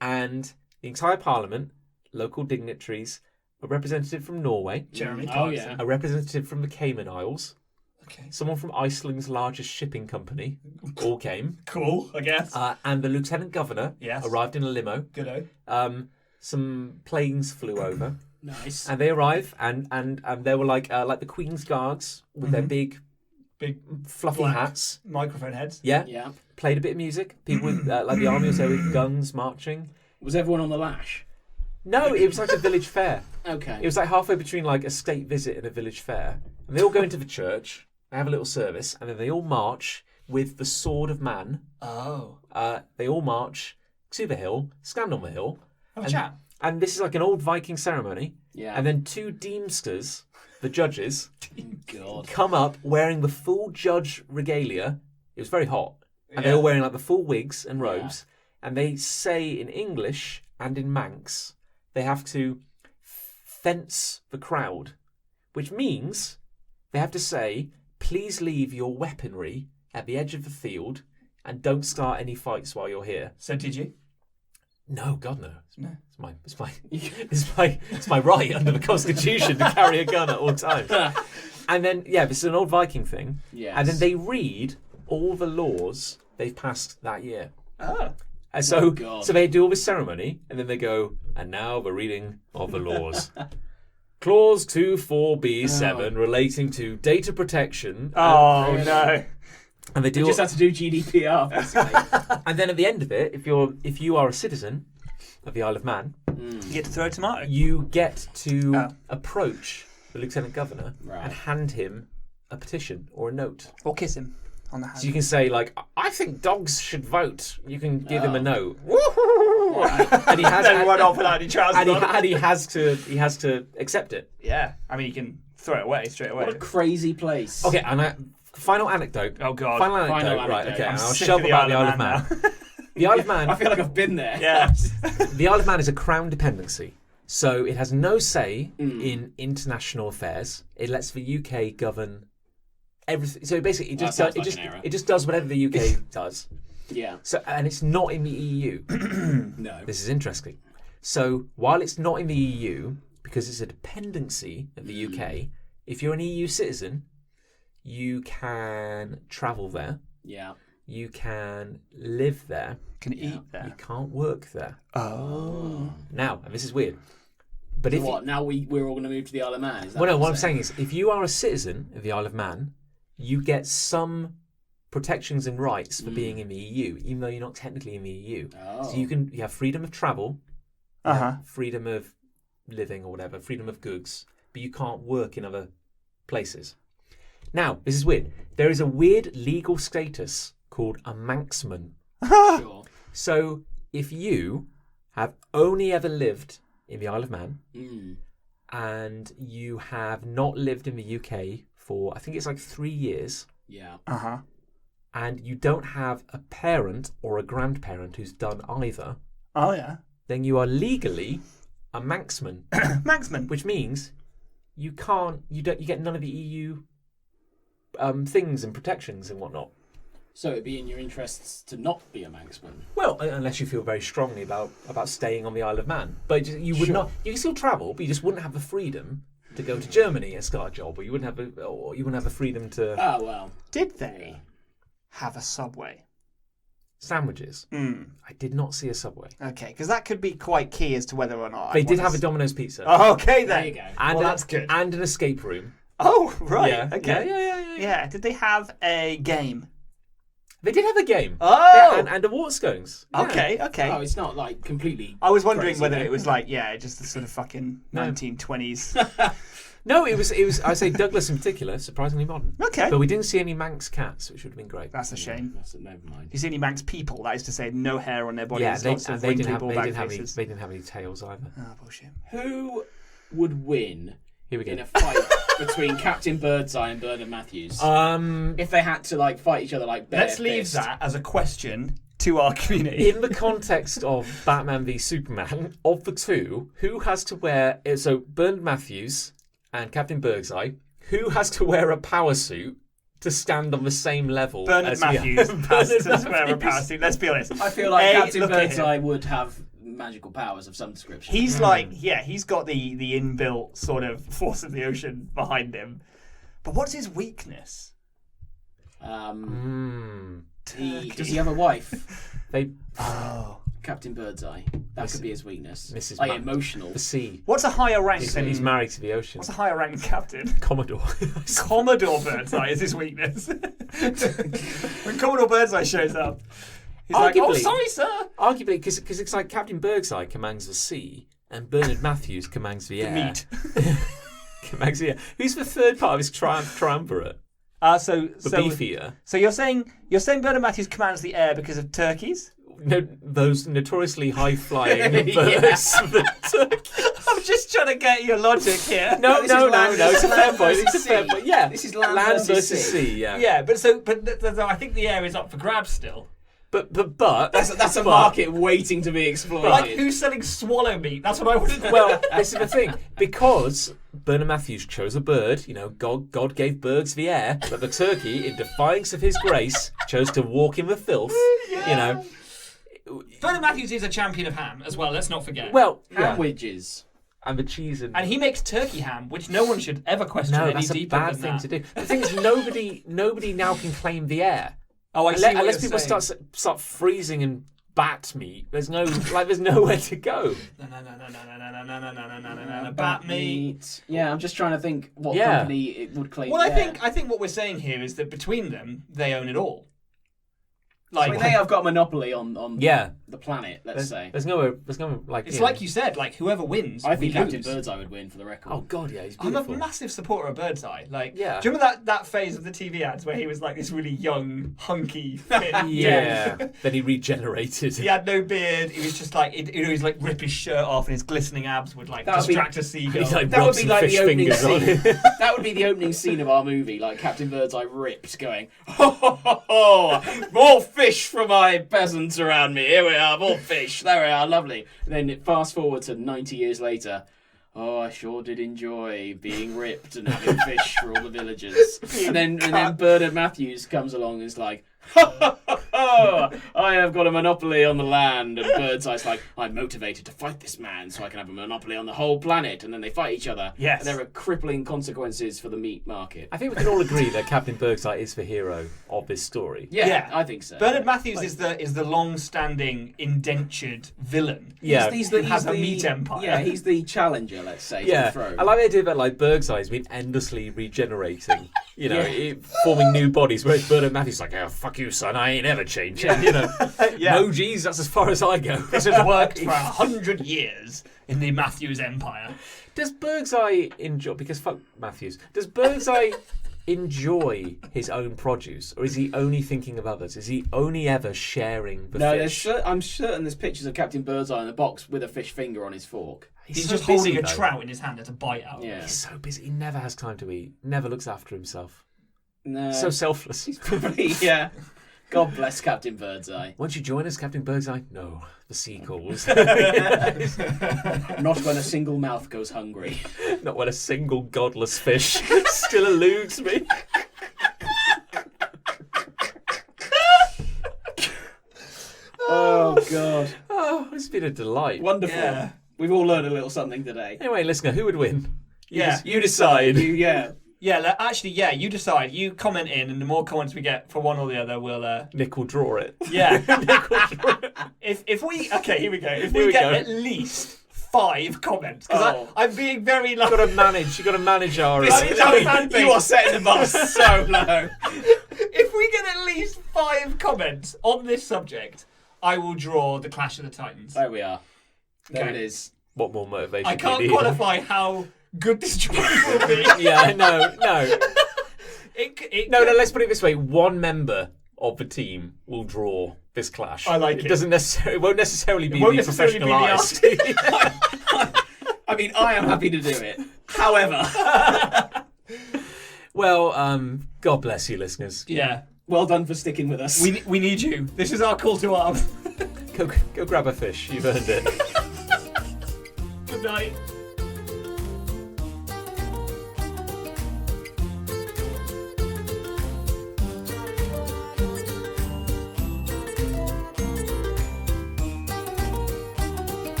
and the entire Parliament, local dignitaries, a representative from Norway, Jeremy Oh, Clarkson. yeah. a representative from the Cayman Isles, Okay. someone from Iceland's largest shipping company, all came. Cool, I guess. And the lieutenant governor Yes. arrived in a limo. Good-o. Some planes flew over, Nice. and they arrived, and they were like the Queen's Guards with their big Big fluffy black hats. microphone heads. Yeah, Yeah. played a bit of music. People with like the army was there with guns marching. Was everyone on the lash? No, it was like a village fair. Okay. It was like halfway between like a state visit and a village fair. And they all go into the church, they have a little service, and then they all march with the sword of man. Oh. They all march to the hill, stand on the hill. Have a chat. And this is like an old Viking ceremony. Yeah. And then 2 deemsters, the judges, God. come up wearing the full judge regalia. It was very hot. And they're all wearing like the full wigs and robes. And they say in English and in Manx, they have to fence the crowd, which means they have to say, please leave your weaponry at the edge of the field and don't start any fights while you're here. So did you? No, God no. No. It's my right under the Constitution to carry a gun at all times. And then this is an old Viking thing. Yes. And then they read all the laws they've passed that year. Oh. And so God. so they do all this ceremony, and then they go, and now the reading of the laws. Clause 24B7 relating to data protection. Oh, no. And they do You just have to do GDPR, basically. and then at the end of it, if you are a citizen of the Isle of Man, You get to throw a tomato. you get to approach the Lieutenant Governor Right. and hand him a petition or a note. Or kiss him on the hand. So you can say, like, I think dogs should vote. You can give him a note. And he has Then run off without any trousers and on. he has to accept it. Yeah. I mean, you can throw it away straight away. What a crazy place. Okay, and final anecdote. Oh, God. Final anecdote. Final right? anecdote. Okay, I'm and I'll sick shove of the about the Isle Isle of of Man Man. The Isle of Man. I feel like I've been there. Yeah. The Isle of Man is a crown dependency, so it has no say in international affairs. It lets the UK govern everything. So basically, it just does whatever the UK does. Yeah. So and it's not in the EU. No. This is interesting. So while it's not in the EU, because it's a dependency of the UK, if you're an EU citizen, you can travel there. Yeah. You can live there. Can eat You there. can't work there. Oh. Now, and this is weird, but So if what? Now we're all going to move to the Isle of Man? Is that well, no, what I'm you're saying is, if you are a citizen of the Isle of Man, you get some protections and rights for being in the EU, even though you're not technically in the EU. Oh. So you have freedom of travel, freedom of living or whatever, freedom of goods, but you can't work in other places. Now, this is weird. There is a weird legal status called a Manxman. Sure. So if you have only ever lived in the Isle of Man and you have not lived in the UK for, I think it's like 3 years, Yeah. and you don't have a parent or a grandparent who's done either, Oh, yeah. then you are legally a Manxman, Manxman. which means you get none of the EU things and protections and whatnot. So it'd be in your interests to not be a Manxman. Well, unless you feel very strongly about staying on the Isle of Man, but you would not. You can still travel, but you just wouldn't have the freedom to go to Germany and start a job, or you wouldn't have the freedom to Oh well. Did they have a subway? sandwiches. I did not see a Subway. Okay, because that could be quite key as to whether or not They I did want have to a Domino's pizza. Oh, okay There then. you go. and well, a- that's good. And an escape room. Oh, right. Yeah. Okay. Yeah. Yeah. Did they have a game? They did have a game. Oh. And a Warscones. Yeah. Okay. Okay. Oh, it's not like completely. I was wondering crazy, whether no? it was like, just the sort of fucking 1920s. No, it was. I'd say Douglas in particular, surprisingly modern. Okay. But we didn't see any Manx cats, which would have been great. That's a shame. Never mind. You see any Manx people? That is to say, no hair on their bodies, Yeah, lots of wrinkly bald back faces. they didn't have any tails either. Oh, bullshit. Who would win Here we in go. a fight between Captain Birdseye and Bernard Matthews? If they had to like fight each other like bare Let's leave fist? that as a question to our community. in the context of Batman v Superman, of the two, who has to wear? So Bernard Matthews and Captain Birdseye, who has to wear a power suit to stand on the same level? Bernard as Matthews Bernard has to wear a Matthews. power suit. Let's be honest. I feel like Captain look at him. Birdseye would have magical powers of some description. He's like, he's got the inbuilt sort of force of the ocean behind him. But what's his weakness? Does he have a wife? They Captain Birdseye. That could be his weakness. Mrs. Like Mac- emotional. the sea. What's a higher rank than He's married to the ocean. What's a higher rank than captain? Commodore. Commodore Birdseye is his weakness. When Commodore Birdseye shows up, he's like, "Oh, Arguably- sorry, sir." Arguably, because it's like Captain Birdseye commands the sea and Bernard Matthews commands the air. Meat. Commands the air. Who's the third part of his triumvirate? The beef eater. So you're saying Bernard Matthews commands the air because of turkeys? No, those notoriously high-flying birds. I'm just trying to get your logic here. No, This is land it's a fair versus point. It's a sea. fair point. Yeah, This is land versus versus sea. Yeah, Yeah, but I think the air is up for grabs still. but That's a market waiting to be exploited. Like, who's selling swallow meat? That's what I want to know. Well, this is the thing. Because Bernard Matthews chose a bird, God gave birds the air, but the turkey, in defiance of his grace, chose to walk in the filth. Bernard Matthews is a champion of ham as well, let's not forget. Well, ham wedges. and the cheese and he makes turkey ham, which no one should ever question no, any that's a deeper bad than thing that. to do. The thing is, nobody now can claim the air. Oh, I see what Unless you're people saying. start freezing and bat meat, there's nowhere to go. No, bat meat. Yeah, I'm just trying to think what Yeah. company it would claim. Well, I there. think what we're saying here is that between them, they own it all. I mean, they have got a monopoly on Yeah. the planet. Let's say. There's no like. It's like you said, like whoever wins, I think we Captain lose. Birdseye would win for the record. Oh God, yeah, he's I'm beautiful. a massive supporter of Birdseye. Like, Yeah. do you remember that phase of the TV ads where he was like this really young, hunky, fit Yeah. dude? Then he regenerated. He had no beard. He was just like, he'd like rip his shirt off, and his glistening abs would like That would be- distract a seagull. He's like That would rubs be some like fish the opening fingers on scene. it. That would be the opening scene of our movie, like Captain Birdseye ripped, going, ho ho ho ho, more fish for my peasants around me. Here we are, more fish. There we are, lovely. And then it fast forward to 90 years later. Oh, I sure did enjoy being ripped and having fish for all the villagers. And then Bernard Matthews comes along and is like, I have got a monopoly on the land. And Birdseye's like, I'm motivated to fight this man so I can have a monopoly on the whole planet. And then they fight each other. Yes. And there are crippling consequences for the meat market. I think we can all agree that Captain Birdseye is the hero of this story. Yeah, I think so. Bernard Matthews is the long-standing indentured villain. Yeah. Who has a meat empire. Yeah, he's the challenger, let's say, Yeah, to the throne. I like the idea that like Birdseye's been endlessly regenerating, forming new bodies. Whereas Bernard Matthews is like, oh fuck you, son, I ain't ever changing. Yeah. No geez, that's as far as I go. This has worked for 100 years in the Matthews empire. Does Birdseye enjoy? Because fuck Matthews. Does Birdseye enjoy his own produce, or is he only thinking of others? Is he only ever sharing the fish? I'm certain there's pictures of Captain Birdseye in the box with a fish finger on his fork. He's so just holding busy, a though. trout in his hand to bite out. Yeah. He's so busy. He never has time to eat. Never looks after himself. No. So selfless. Probably, yeah. God bless Captain Birdseye. Won't you join us, Captain Birdseye? No, the sea calls. Not when a single mouth goes hungry. Not when a single godless fish still eludes me. Oh, God. Oh, it's been a delight. Wonderful. Yeah. We've all learned a little something today. Anyway, listener, who would win? Yeah. You decide. Yeah. Yeah, actually, you decide. You comment in, and the more comments we get for one or the other, we'll... Nick will draw it. Yeah. If we... Okay, here we go. If Here we we get go. at least 5 comments, because Oh. I'm being very... You got to manage our... This is our fan base. You are setting the bar so low. If we get at least 5 comments on this subject, I will draw the Clash of the Titans. There we are. There Okay. it is. What more motivation I do you can't need? qualify how good this drawing will be. Yeah, no. It No, let's put it this way. One member of the team will draw this clash. I like it. It won't necessarily be won't the necessarily be the professionalised. I mean, I am happy to do it. However, Well, God bless you, listeners. Yeah. well done for sticking with us. We need you. This is our call to arms. Go grab a fish. You've earned it. Good night.